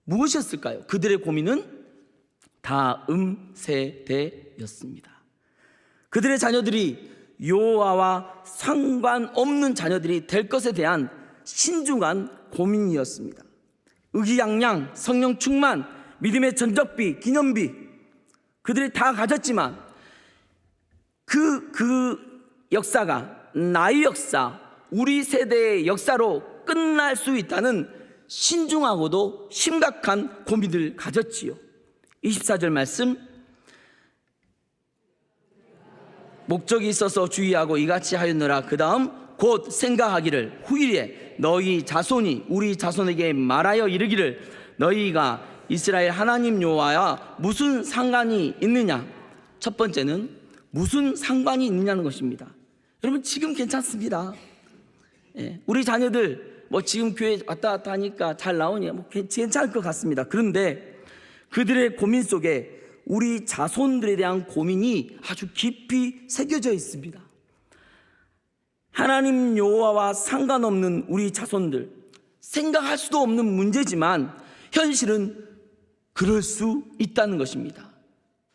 무엇이었을까요? 그들의 고민은 다음 세대였습니다. 그들의 자녀들이 여호와와 상관없는 자녀들이 될 것에 대한 신중한 고민이었습니다. 의기양양, 성령 충만, 믿음의 전적비, 기념비, 그들이 다 가졌지만 그 역사가 나의 역사, 우리 세대의 역사로 끝날 수 있다는 신중하고도 심각한 고민을 가졌지요. 24절 말씀, 목적이 있어서 주의하고 이같이 하였노라. 그 다음 곧 생각하기를 후일에 너희 자손이 우리 자손에게 말하여 이르기를 너희가 이스라엘 하나님 여호와와 무슨 상관이 있느냐. 첫 번째는 무슨 상관이 있느냐는 것입니다. 여러분 지금 괜찮습니다. 우리 자녀들 뭐 지금 교회 왔다 갔다 하니까 잘 나오니 뭐 괜찮을 것 같습니다. 그런데 그들의 고민 속에 우리 자손들에 대한 고민이 아주 깊이 새겨져 있습니다. 하나님 여호와와 상관없는 우리 자손들, 생각할 수도 없는 문제지만 현실은 그럴 수 있다는 것입니다.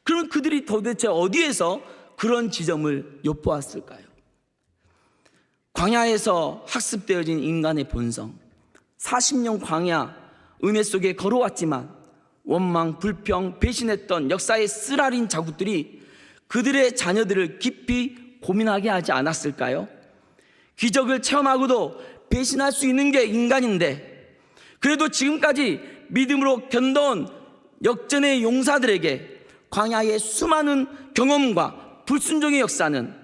그럼 그들이 도대체 어디에서 그런 지점을 엿보았을까요? 광야에서 학습되어진 인간의 본성, 40년 광야 은혜 속에 걸어왔지만 원망, 불평, 배신했던 역사의 쓰라린 자국들이 그들의 자녀들을 깊이 고민하게 하지 않았을까요? 기적을 체험하고도 배신할 수 있는 게 인간인데 그래도 지금까지 믿음으로 견뎌온 역전의 용사들에게 광야의 수많은 경험과 불순종의 역사는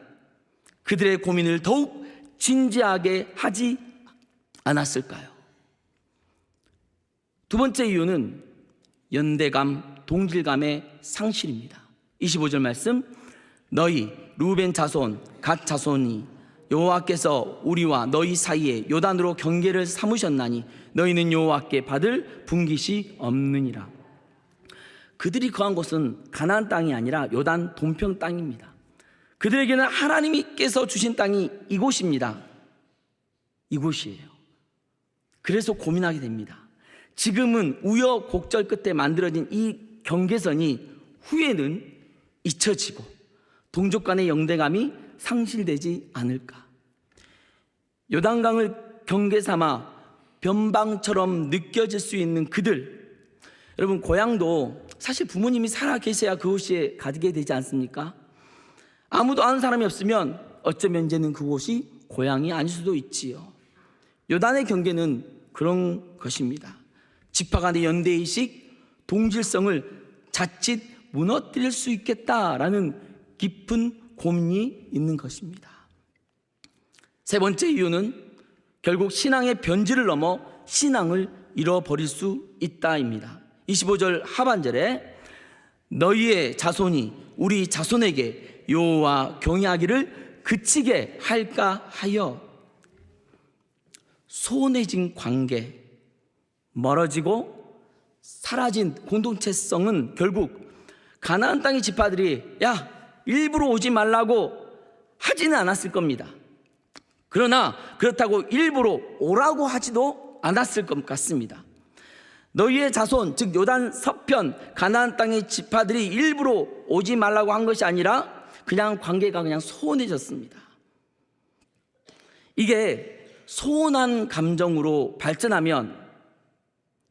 그들의 고민을 더욱 진지하게 하지 않았을까요? 두 번째 이유는 연대감, 동질감의 상실입니다. 25절 말씀, 너희 루벤 자손, 갓 자손이 여호와께서 우리와 너희 사이에 요단으로 경계를 삼으셨나니 너희는 여호와께 받을 분깃이 없느니라. 그들이 거한 곳은 가나안 땅이 아니라 요단 동편 땅입니다. 그들에게는 하나님께서 주신 땅이 이곳입니다. 이곳이에요. 그래서 고민하게 됩니다. 지금은 우여곡절 끝에 만들어진 이 경계선이 후에는 잊혀지고 동족 간의 영대감이 상실되지 않을까. 요단강을 경계 삼아 변방처럼 느껴질 수 있는 그들, 여러분 고향도 사실 부모님이 살아 계셔야 그곳에 가게 되지 않습니까? 아무도 아는 사람이 없으면 어쩌면 이제는 그곳이 고향이 아닐 수도 있지요. 요단의 경계는 그런 것입니다. 지파 간의 연대의식, 동질성을 자칫 무너뜨릴 수 있겠다라는 깊은 고민이 있는 것입니다. 세 번째 이유는 결국 신앙의 변질을 넘어 신앙을 잃어버릴 수 있다입니다. 25절 하반절에 너희의 자손이 우리 자손에게 여호와 경외하기를 그치게 할까 하여 소원해진 관계, 멀어지고 사라진 공동체성은 결국 가나안 땅의 지파들이 야 일부러 오지 말라고 하지는 않았을 겁니다. 그러나 그렇다고 일부러 오라고 하지도 않았을 것 같습니다. 너희의 자손, 즉 요단 서편 가나안 땅의 지파들이 일부러 오지 말라고 한 것이 아니라 그냥 관계가 그냥 소원해졌습니다. 이게 소원한 감정으로 발전하면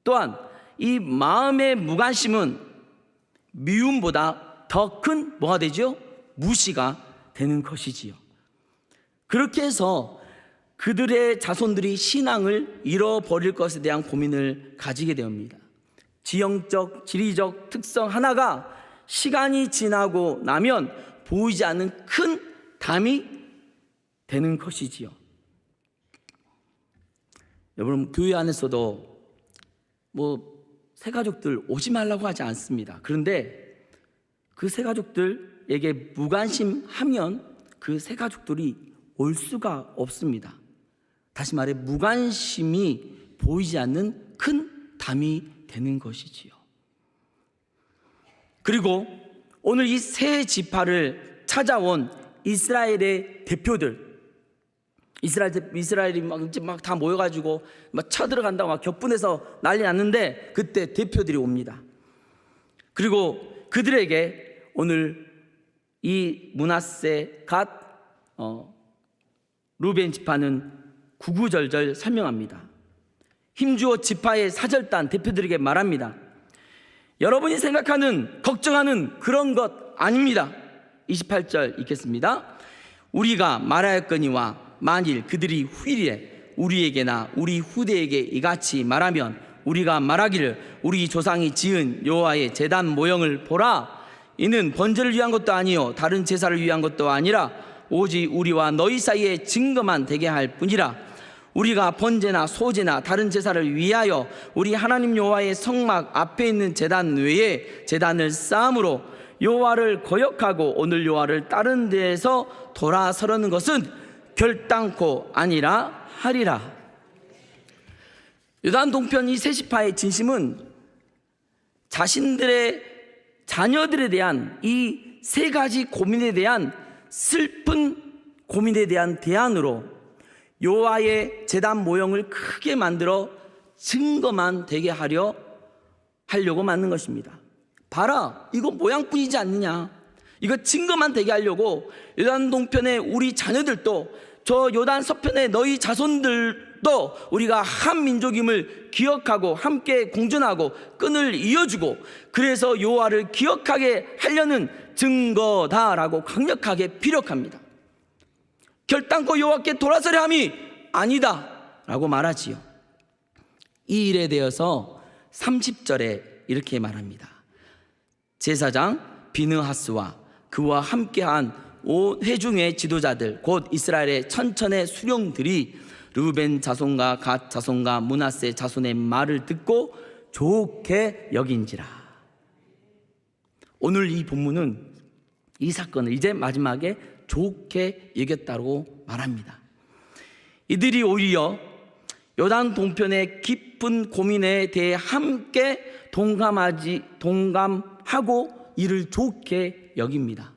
또한 이 마음의 무관심은 미움보다 더 큰 뭐가 되죠? 무시가 되는 것이지요. 그렇게 해서 그들의 자손들이 신앙을 잃어버릴 것에 대한 고민을 가지게 됩니다. 지형적, 지리적 특성 하나가 시간이 지나고 나면 보이지 않는 큰 담이 되는 것이지요. 여러분, 교회 안에서도 새 가족들 오지 말라고 하지 않습니다. 그런데 그 새 가족들에게 무관심하면 그 새 가족들이 올 수가 없습니다. 다시 말해 무관심이 보이지 않는 큰 담이 되는 것이지요. 그리고 오늘 이 세 지파를 찾아온 이스라엘의 대표들, 이스라엘이 막 다 모여가지고 막 쳐들어간다고 막 격분해서 난리 났는데 그때 대표들이 옵니다. 그리고 그들에게 오늘 이 므낫세, 갓, 루벤 지파는 구구절절 설명합니다. 힘주어 지파의 사절단 대표들에게 말합니다. 여러분이 생각하는, 걱정하는 그런 것 아닙니다. 28절 읽겠습니다. 우리가 말하였거니와 만일 그들이 후일에 우리에게나 우리 후대에게 이같이 말하면 우리가 말하기를 우리 조상이 지은 여호와의 제단 모형을 보라. 이는 번제를 위한 것도 아니요 다른 제사를 위한 것도 아니라 오직 우리와 너희 사이에 증거만 되게 할 뿐이라. 우리가 번제나 소제나 다른 제사를 위하여 우리 하나님 여호와의 성막 앞에 있는 제단 외에 제단을 쌓음으로 여호와를 거역하고 오늘 여호와를 다른 데에서 돌아서려는 것은 결단코 아니라 하리라. 요단 동편 이 세 지파의 진심은 자신들의 자녀들에 대한 이 세 가지 고민에 대한 슬픈 고민에 대한 대안으로 여호와의 제단 모형을 크게 만들어 증거만 되게 하려고 만든 것입니다. 봐라, 이거 모양뿐이지 않느냐. 이거 증거만 되게 하려고 요단 동편의 우리 자녀들도 저 요단 서편의 너희 자손들도 우리가 한 민족임을 기억하고 함께 공존하고 끈을 이어주고 그래서 여호와를 기억하게 하려는 증거다라고 강력하게 피력합니다. 결단코 여호와께 돌아서려 함이 아니다 라고 말하지요. 이 일에 대해서 30절에 이렇게 말합니다. 제사장 비느하스와 그와 함께한 온 회중의 지도자들 곧 이스라엘의 천천의 수령들이 르우벤 자손과 갓 자손과 므낫세 자손의 말을 듣고 좋게 여긴지라. 오늘 이 본문은 이 사건을 이제 마지막에 좋게 여겼다고 말합니다. 이들이 오히려 요단 동편의 깊은 고민에 대해 함께 동감하고 이를 좋게 여깁니다.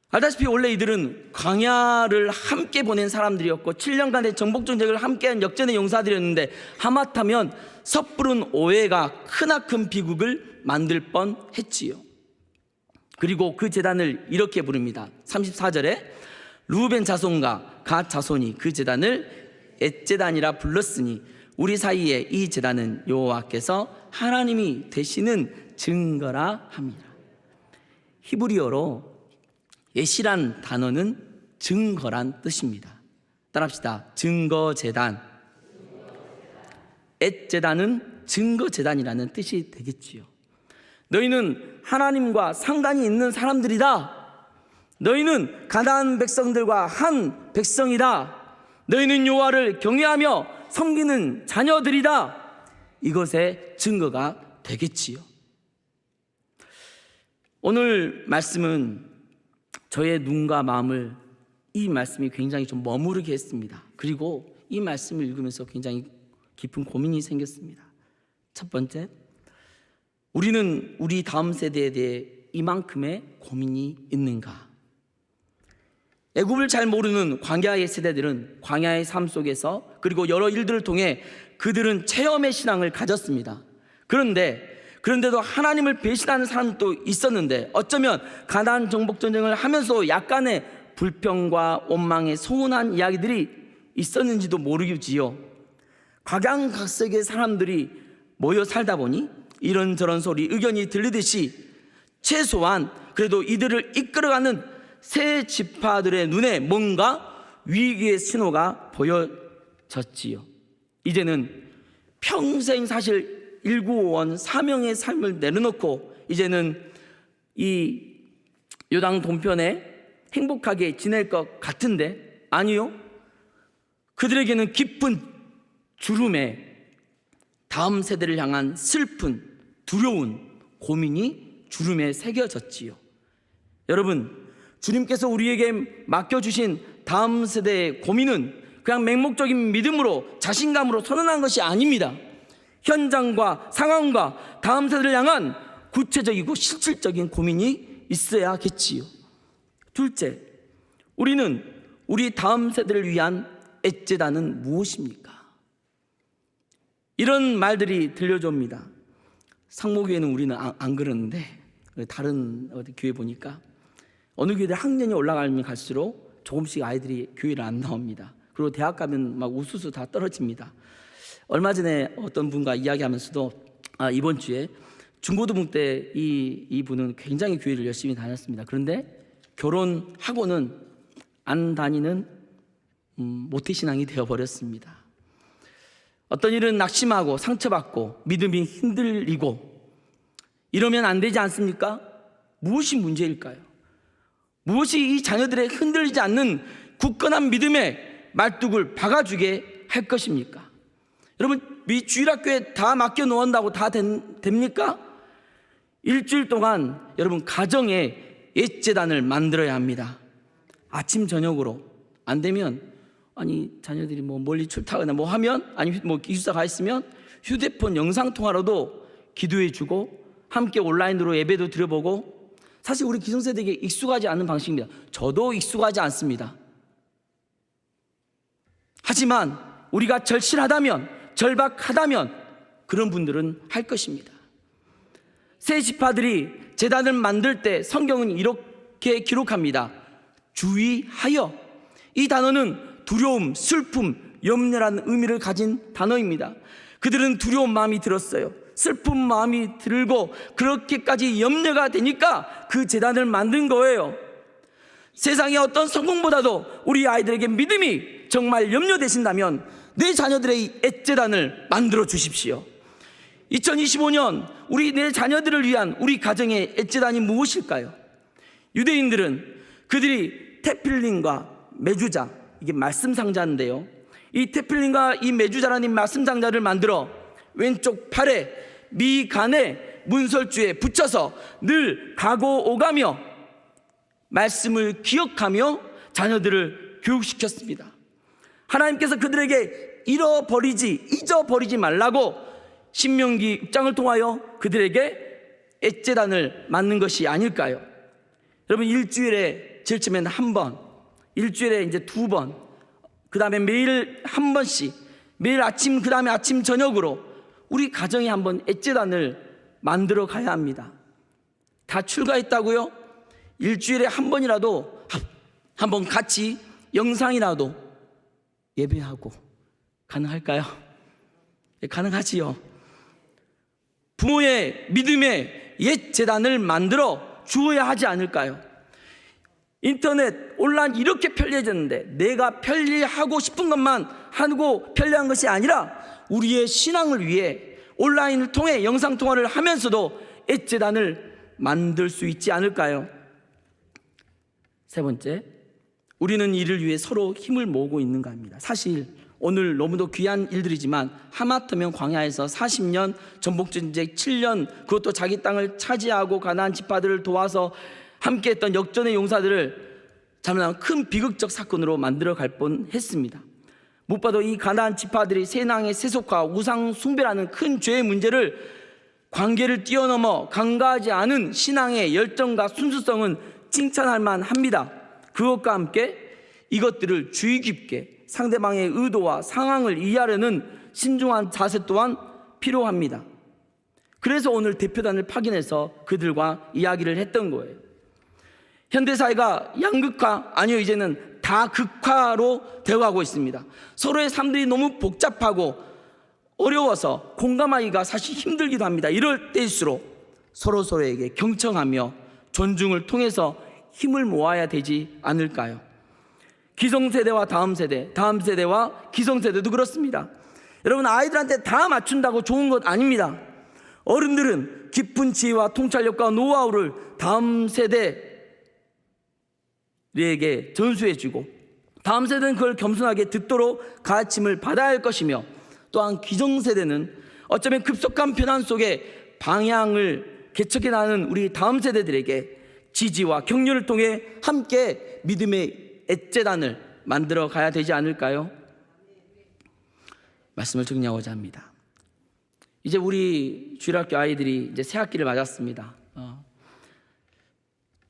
알다시피 원래 이들은 광야를 함께 보낸 사람들이었고 7년간의 정복 전쟁을 함께한 역전의 용사들이었는데 하마터면 섣부른 오해가 크나큰 비극을 만들 뻔했지요. 그리고 그 제단을 이렇게 부릅니다. 34절에 루벤 자손과 갓 자손이 그 제단을 엣제단이라 불렀으니 우리 사이에 이 제단은 여호와께서 하나님이 되시는 증거라 합니다. 히브리어로 예시란 단어는 증거란 뜻입니다. 따라합시다. 증거제단. 엣제단은 증거제단이라는 뜻이 되겠지요. 너희는 하나님과 상관이 있는 사람들이다. 너희는 가나안 백성들과 한 백성이다. 너희는 여호와를 경외하며 섬기는 자녀들이다. 이것의 증거가 되겠지요. 오늘 말씀은 저의 눈과 마음을 이 말씀이 굉장히 좀 머무르게 했습니다. 그리고 이 말씀을 읽으면서 굉장히 깊은 고민이 생겼습니다. 첫 번째, 우리는 우리 다음 세대에 대해 이만큼의 고민이 있는가? 애굽을 잘 모르는 광야의 세대들은 광야의 삶 속에서 그리고 여러 일들을 통해 그들은 체험의 신앙을 가졌습니다. 그런데도 하나님을 배신하는 사람도 있었는데 어쩌면 가나안 정복 전쟁을 하면서 약간의 불평과 원망의 서운한 이야기들이 있었는지도 모르지요. 각양각색의 사람들이 모여 살다 보니 이런저런 소리, 의견이 들리듯이 최소한 그래도 이들을 이끌어가는 세 지파들의 눈에 뭔가 위기의 신호가 보여졌지요. 이제는 평생 사실 1951 사명의 삶을 내려놓고 이제는 이 요당 동편에 행복하게 지낼 것 같은데 아니요. 그들에게는 깊은 주름에 다음 세대를 향한 슬픈 두려운 고민이 주름에 새겨졌지요. 여러분, 주님께서 우리에게 맡겨주신 다음 세대의 고민은 그냥 맹목적인 믿음으로 자신감으로 선언한 것이 아닙니다. 현장과 상황과 다음 세대를 향한 구체적이고 실질적인 고민이 있어야겠지요. 둘째, 우리는 우리 다음 세대를 위한 애제단은 무엇입니까? 이런 말들이 들려줍니다. 상모교회는 우리는 안 그러는데 다른 어디 교회 보니까 어느 교회들 학년이 올라가면 갈수록 조금씩 아이들이 교회를 안 나옵니다. 그리고 대학 가면 막 우수수 다 떨어집니다. 얼마 전에 어떤 분과 이야기하면서도 이번 주에 중고등부 때 이분은 굉장히 교회를 열심히 다녔습니다. 그런데 결혼하고는 안 다니는 모태신앙이 되어버렸습니다. 어떤 일은 낙심하고 상처받고 믿음이 흔들리고 이러면 안 되지 않습니까? 무엇이 문제일까요? 무엇이 이 자녀들의 흔들리지 않는 굳건한 믿음의 말뚝을 박아주게 할 것입니까? 여러분, 이 주일학교에 다 맡겨놓는다고 다 됩니까? 일주일 동안 여러분 가정에 옛재단을 만들어야 합니다. 아침 저녁으로 안 되면 자녀들이 뭐 멀리 출타하거나 뭐 하면 아니면 뭐 기숙사 가 있으면 휴대폰 영상통화로도 기도해주고 함께 온라인으로 예배도 드려보고 사실 우리 기성세대에게 익숙하지 않은 방식입니다. 저도 익숙하지 않습니다. 하지만 우리가 절실하다면 절박하다면 그런 분들은 할 것입니다. 세 지파들이 제단을 만들 때 성경은 이렇게 기록합니다. 주의하여. 이 단어는 두려움, 슬픔, 염려라는 의미를 가진 단어입니다. 그들은 두려운 마음이 들었어요. 슬픈 마음이 들고 그렇게까지 염려가 되니까 그 제단을 만든 거예요. 세상의 어떤 성공보다도 우리 아이들에게 믿음이 정말 염려되신다면 내 자녀들의 옛제단을 만들어 주십시오. 2025년 우리 내 자녀들을 위한 우리 가정의 옛제단이 무엇일까요? 유대인들은 그들이 테필린과 메주자, 이게 말씀 상자인데요, 이 테필린과 이 메주자라는 말씀 상자를 만들어 왼쪽 팔에 미간에 문설주에 붙여서 늘 가고 오가며 말씀을 기억하며 자녀들을 교육시켰습니다. 하나님께서 그들에게 잊어버리지 말라고 신명기 6장을 통하여 그들에게 옛제단을 만든 것이 아닐까요? 여러분, 일주일에 제일 처음엔 한 번, 일주일에 이제 두 번, 그 다음에 매일 한 번씩, 매일 아침, 그 다음에 아침 저녁으로 우리 가정에 한번 옛제단을 만들어 가야 합니다. 다 출가했다고요? 일주일에 한 번이라도 한번 같이 영상이라도 예배하고 가능할까요? 가능하지요. 부모의 믿음의 옛 재단을 만들어 주어야 하지 않을까요? 인터넷, 온라인 이렇게 편리해졌는데 내가 편리하고 싶은 것만 하고 편리한 것이 아니라 우리의 신앙을 위해 온라인을 통해 영상통화를 하면서도 옛 재단을 만들 수 있지 않을까요? 세 번째, 우리는 이를 위해 서로 힘을 모으고 있는가 합니다. 사실 오늘 너무도 귀한 일들이지만 하마터면 광야에서 40년 전복전쟁 7년, 그것도 자기 땅을 차지하고 가나안 지파들을 도와서 함께했던 역전의 용사들을 잘못하면 큰 비극적 사건으로 만들어 갈 뻔했습니다. 무엇보다도 이 가나안 지파들이 세상의 세속화, 우상 숭배라는 큰 죄의 문제를 관계를 뛰어넘어 간과하지 않은 신앙의 열정과 순수성은 칭찬할 만합니다. 그것과 함께 이것들을 주의 깊게 상대방의 의도와 상황을 이해하려는 신중한 자세 또한 필요합니다. 그래서 오늘 대표단을 파견해서 그들과 이야기를 했던 거예요. 현대사회가 양극화, 아니요, 이제는 다극화로 되어가고 있습니다. 서로의 삶들이 너무 복잡하고 어려워서 공감하기가 사실 힘들기도 합니다. 이럴 때일수록 서로에게 경청하며 존중을 통해서 힘을 모아야 되지 않을까요? 기성세대와 다음 세대, 다음 세대와 기성세대도 그렇습니다. 여러분, 아이들한테 다 맞춘다고 좋은 것 아닙니다. 어른들은 깊은 지혜와 통찰력과 노하우를 다음 세대에게 전수해주고 다음 세대는 그걸 겸손하게 듣도록 가르침을 받아야 할 것이며, 또한 기성세대는 어쩌면 급속한 변화 속에 방향을 개척해 나가는 우리 다음 세대들에게 지지와 격려를 통해 함께 믿음의 엣재단을 만들어 가야 되지 않을까요? 말씀을 정리하고자 합니다. 이제 우리 주일학교 아이들이 이제 새 학기를 맞았습니다.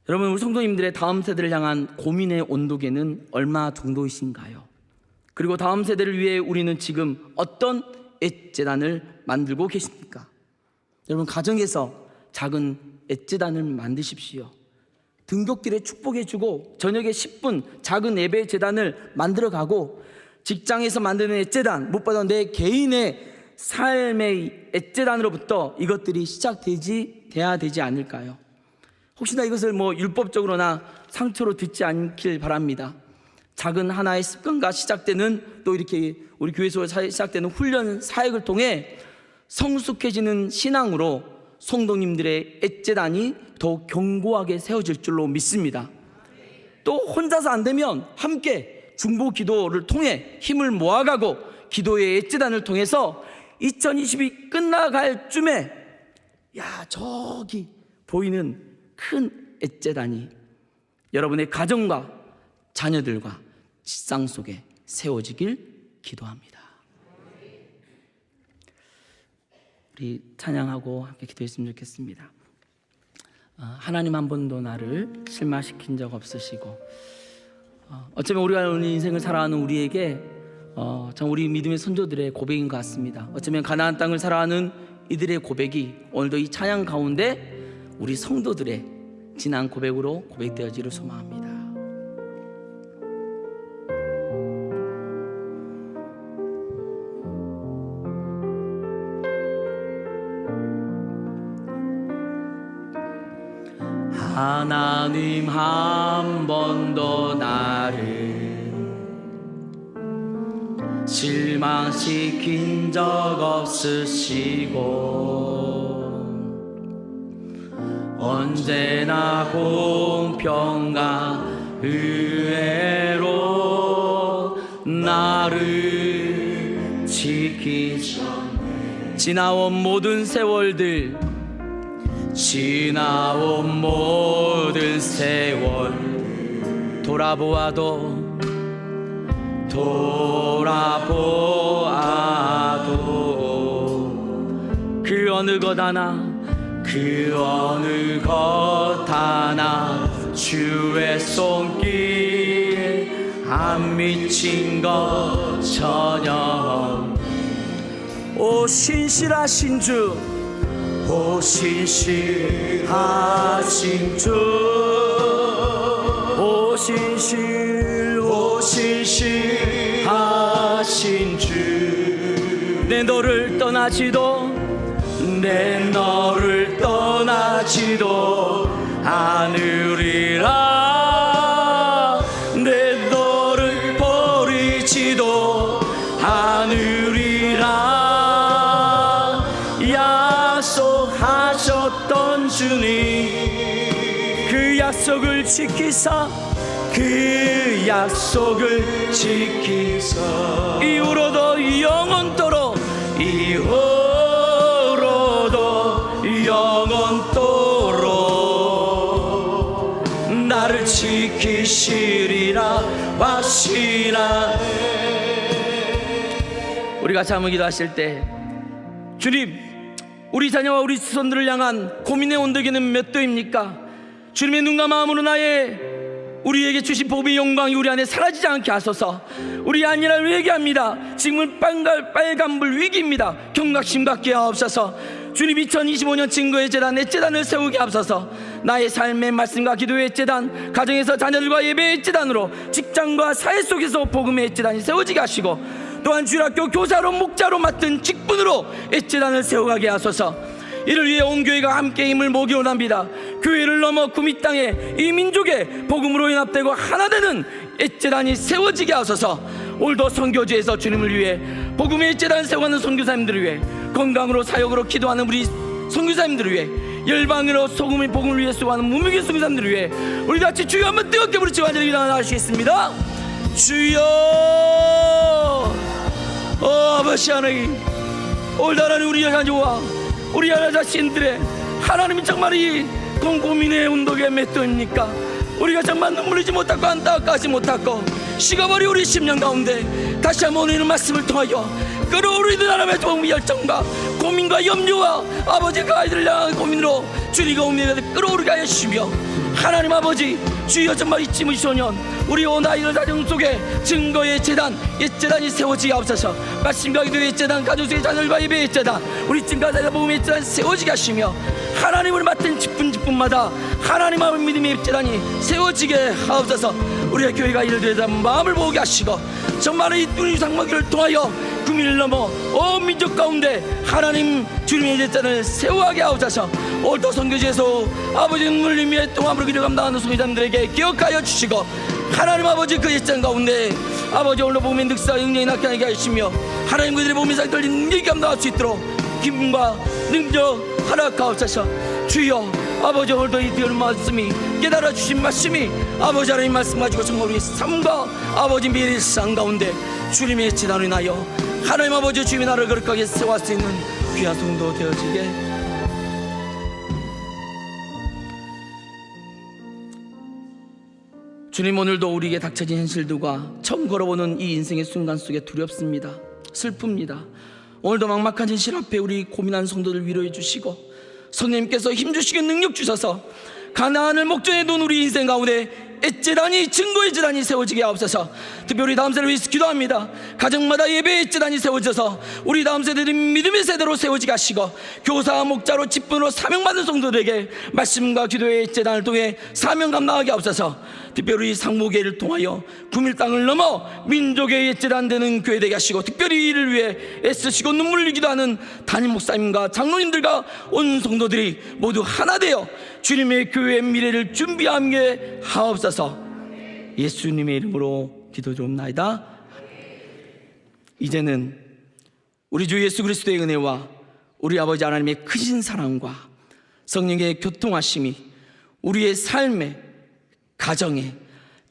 여러분, 우리 성도님들의 다음 세대를 향한 고민의 온도계는 얼마 정도이신가요? 그리고 다음 세대를 위해 우리는 지금 어떤 엣재단을 만들고 계십니까? 여러분, 가정에서 작은 엣재단을 만드십시오. 등굣길에 축복해주고 저녁에 10분 작은 예배 재단을 만들어가고, 직장에서 만드는 엣재단, 무엇보다 내 개인의 삶의 엣재단으로부터 이것들이 시작돼야 되지 않을까요? 혹시나 이것을 율법적으로나 상처로 듣지 않길 바랍니다. 작은 하나의 습관과 시작되는, 또 이렇게 우리 교회에서 시작되는 훈련 사역을 통해 성숙해지는 신앙으로 성도님들의 엣재단이 더욱 견고하게 세워질 줄로 믿습니다. 또 혼자서 안 되면 함께 중보 기도를 통해 힘을 모아가고 기도의 엣재단을 통해서 2020이 끝나갈 쯤에 저기 보이는 큰 엣재단이 여러분의 가정과 자녀들과 직장 속에 세워지길 기도합니다. 우리 찬양하고 함께 기도했으면 좋겠습니다. 하나님 한 번도 나를 실망시킨 적 없으시고, 어쩌면 우리가 오늘 인생을 살아가는 우리에게 참 우리 믿음의 선조들의 고백인 것 같습니다. 어쩌면 가나안 땅을 살아가는 이들의 고백이 오늘도 이 찬양 가운데 우리 성도들의 진한 고백으로 고백되어지기를 소망합니다. 하나님 한 번도 나를 실망시킨 적 없으시고, 언제나 공평과 의회로 나를 지키셨네. 지나온 모든 세월 돌아보아도 그 어느 것 하나 주의 손길 안 미친 것 전혀. 오 신실하신 주, 오 신실하신 주, 오 신실하신 주, 내 너를 떠나지도 않으리라. 내 너를 버리지도 않으리라. 약속하셨던 주님, 그 약속을 지키사 이후로도 영원토록 나를 지키시리라 하시나네. 우리 같이 한번 기도하실 때, 주님, 우리 자녀와 우리子孫들을 향한 고민의 온도계는 몇 도입니까? 주님의 눈과 마음으로 나의 우리에게 주신 복음의 영광이 우리 안에 사라지지 않게 하소서. 우리 안일함을 회개합니다. 지금은 빨간불 위기입니다. 경각심 갖게 하옵소서. 주님, 2025년 증거의 재단, 내 재단을 세우게 하옵소서. 나의 삶의 말씀과 기도의 재단, 가정에서 자녀들과 예배의 재단으로, 직장과 사회 속에서 복음의 재단이 세워지게 하시고, 또한 주일학교 교사로 목자로 맡은 직분으로 재단을 세워가게 하소서. 이를 위해 온 교회가 함께 힘을 모으기 원합니다. 교회를 넘어 구미 땅에 이 민족의 복음으로 연합되고 하나 되는 재단이 세워지게 하소서. 올도 선교지에서 주님을 위해 복음의 재단을 세워가는 선교사님들을 위해, 건강으로 사역으로 기도하는 우리 선교사님들을 위해, 열방으로 소금의 복음을 위해 수고하는 무명의 선교사님들을 위해 우리 같이 주여 한번 뜨겁게 부르짖어 간절히 일어나시겠습니다. 주여, 아버지 하나님, 올바른 우리 자녀와 우리 하나 자신들의 하나님이 정말 이 고민의 운동에 몇 도입니까? 우리가 정말 눈물 흘리지 못하고 안타까지 못하고 식어버린 우리 심령 가운데 다시 한번 오늘 말씀을 통하여 끌어오르는 하나님의 도움의 열정과 고민과 염려와 아버지 그 아이들을 향한 고민으로 주님과 오면에 끌어오르게 하여 주시며, 하나님 아버지, 주여 정말 잊지 무소년 우리 온 아이들 가정 속에 증거의 재단, 재단이 세워지게 하옵소서. 말씀과 기도의 재단, 가족의 자녀들과 예배의 재단, 우리 증가자의 복음의 재단 세워지게 하시며, 하나님을 맡은 집분마다 하나님 마음의 믿음의 재단이 세워지게 하옵소서. 우리의 교회가 이를 들여다 마음을 모으게 하시고, 정말 이 뚜리 상마기를 통하여 구민을 넘어 온 민족 가운데 하나님 주님의 재단을 세워가게 하옵소서. 오늘도 선교지에서 아버지 눈물 흘리며 동함으로 기도 감당하는 선교사님들에게 기억하여 주시고, 하나님 아버지 그 예전 가운데 아버지 오늘 보면 늑사 영령이 나타나게 하시며, 하나님 그들의 몸이 살떨린 능력이 감당할 수 있도록 기쁨과 능력 허락하옵소서. 주여, 아버지 오늘도 이 귀한 말씀이, 깨달아 주신 말씀이 아버지 하나님 말씀 가지고 정말 우리 삶과 아버지 미래의 상 가운데 주님의 재단을 인하여 하나님 아버지 주님의 나라를 거룩하게 세워갈 수 있는 귀한 성도 되어지게. 주님, 오늘도 우리에게 닥쳐진 현실들과 처음 걸어보는 이 인생의 순간 속에 두렵습니다. 슬픕니다. 오늘도 막막한 현실 앞에 우리 고민하는 성도들 위로해 주시고, 성령님께서 힘주시고 능력 주셔서 가나안을 목전에 둔 우리 인생 가운데 재단이, 증거의 재단이 세워지게 하옵소서. 특별히 다음 세대를 위해서 기도합니다. 가정마다 예배의 재단이 세워져서 우리 다음 세대들이 믿음의 세대로 세워지게 하시고, 교사와 목자로 직분으로 사명받은 성도들에게 말씀과 기도의 재단을 통해 사명 감당하게 하옵소서. 특별히 상무교회를 통하여 구밀 땅을 넘어 민족의 재단 되는 교회 되게 하시고, 특별히 이를 위해 애쓰시고 눈물 흘리기도 하는 담임 목사님과 장로님들과 온 성도들이 모두 하나 되어 주님의 교회의 미래를 준비하게 하옵소서. 예수님의 이름으로 기도드리옵나이다. 이제는 우리 주 예수 그리스도의 은혜와 우리 아버지 하나님의 크신 사랑과 성령의 교통하심이 우리의 삶에, 가정에,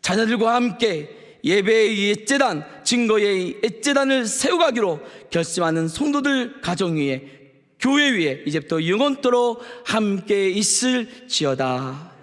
자녀들과 함께 예배의 재단, 증거의 재단을 세워가기로 결심하는 성도들 가정 위에, 교회 위에 이제부터 영원토록 함께 있을지어다.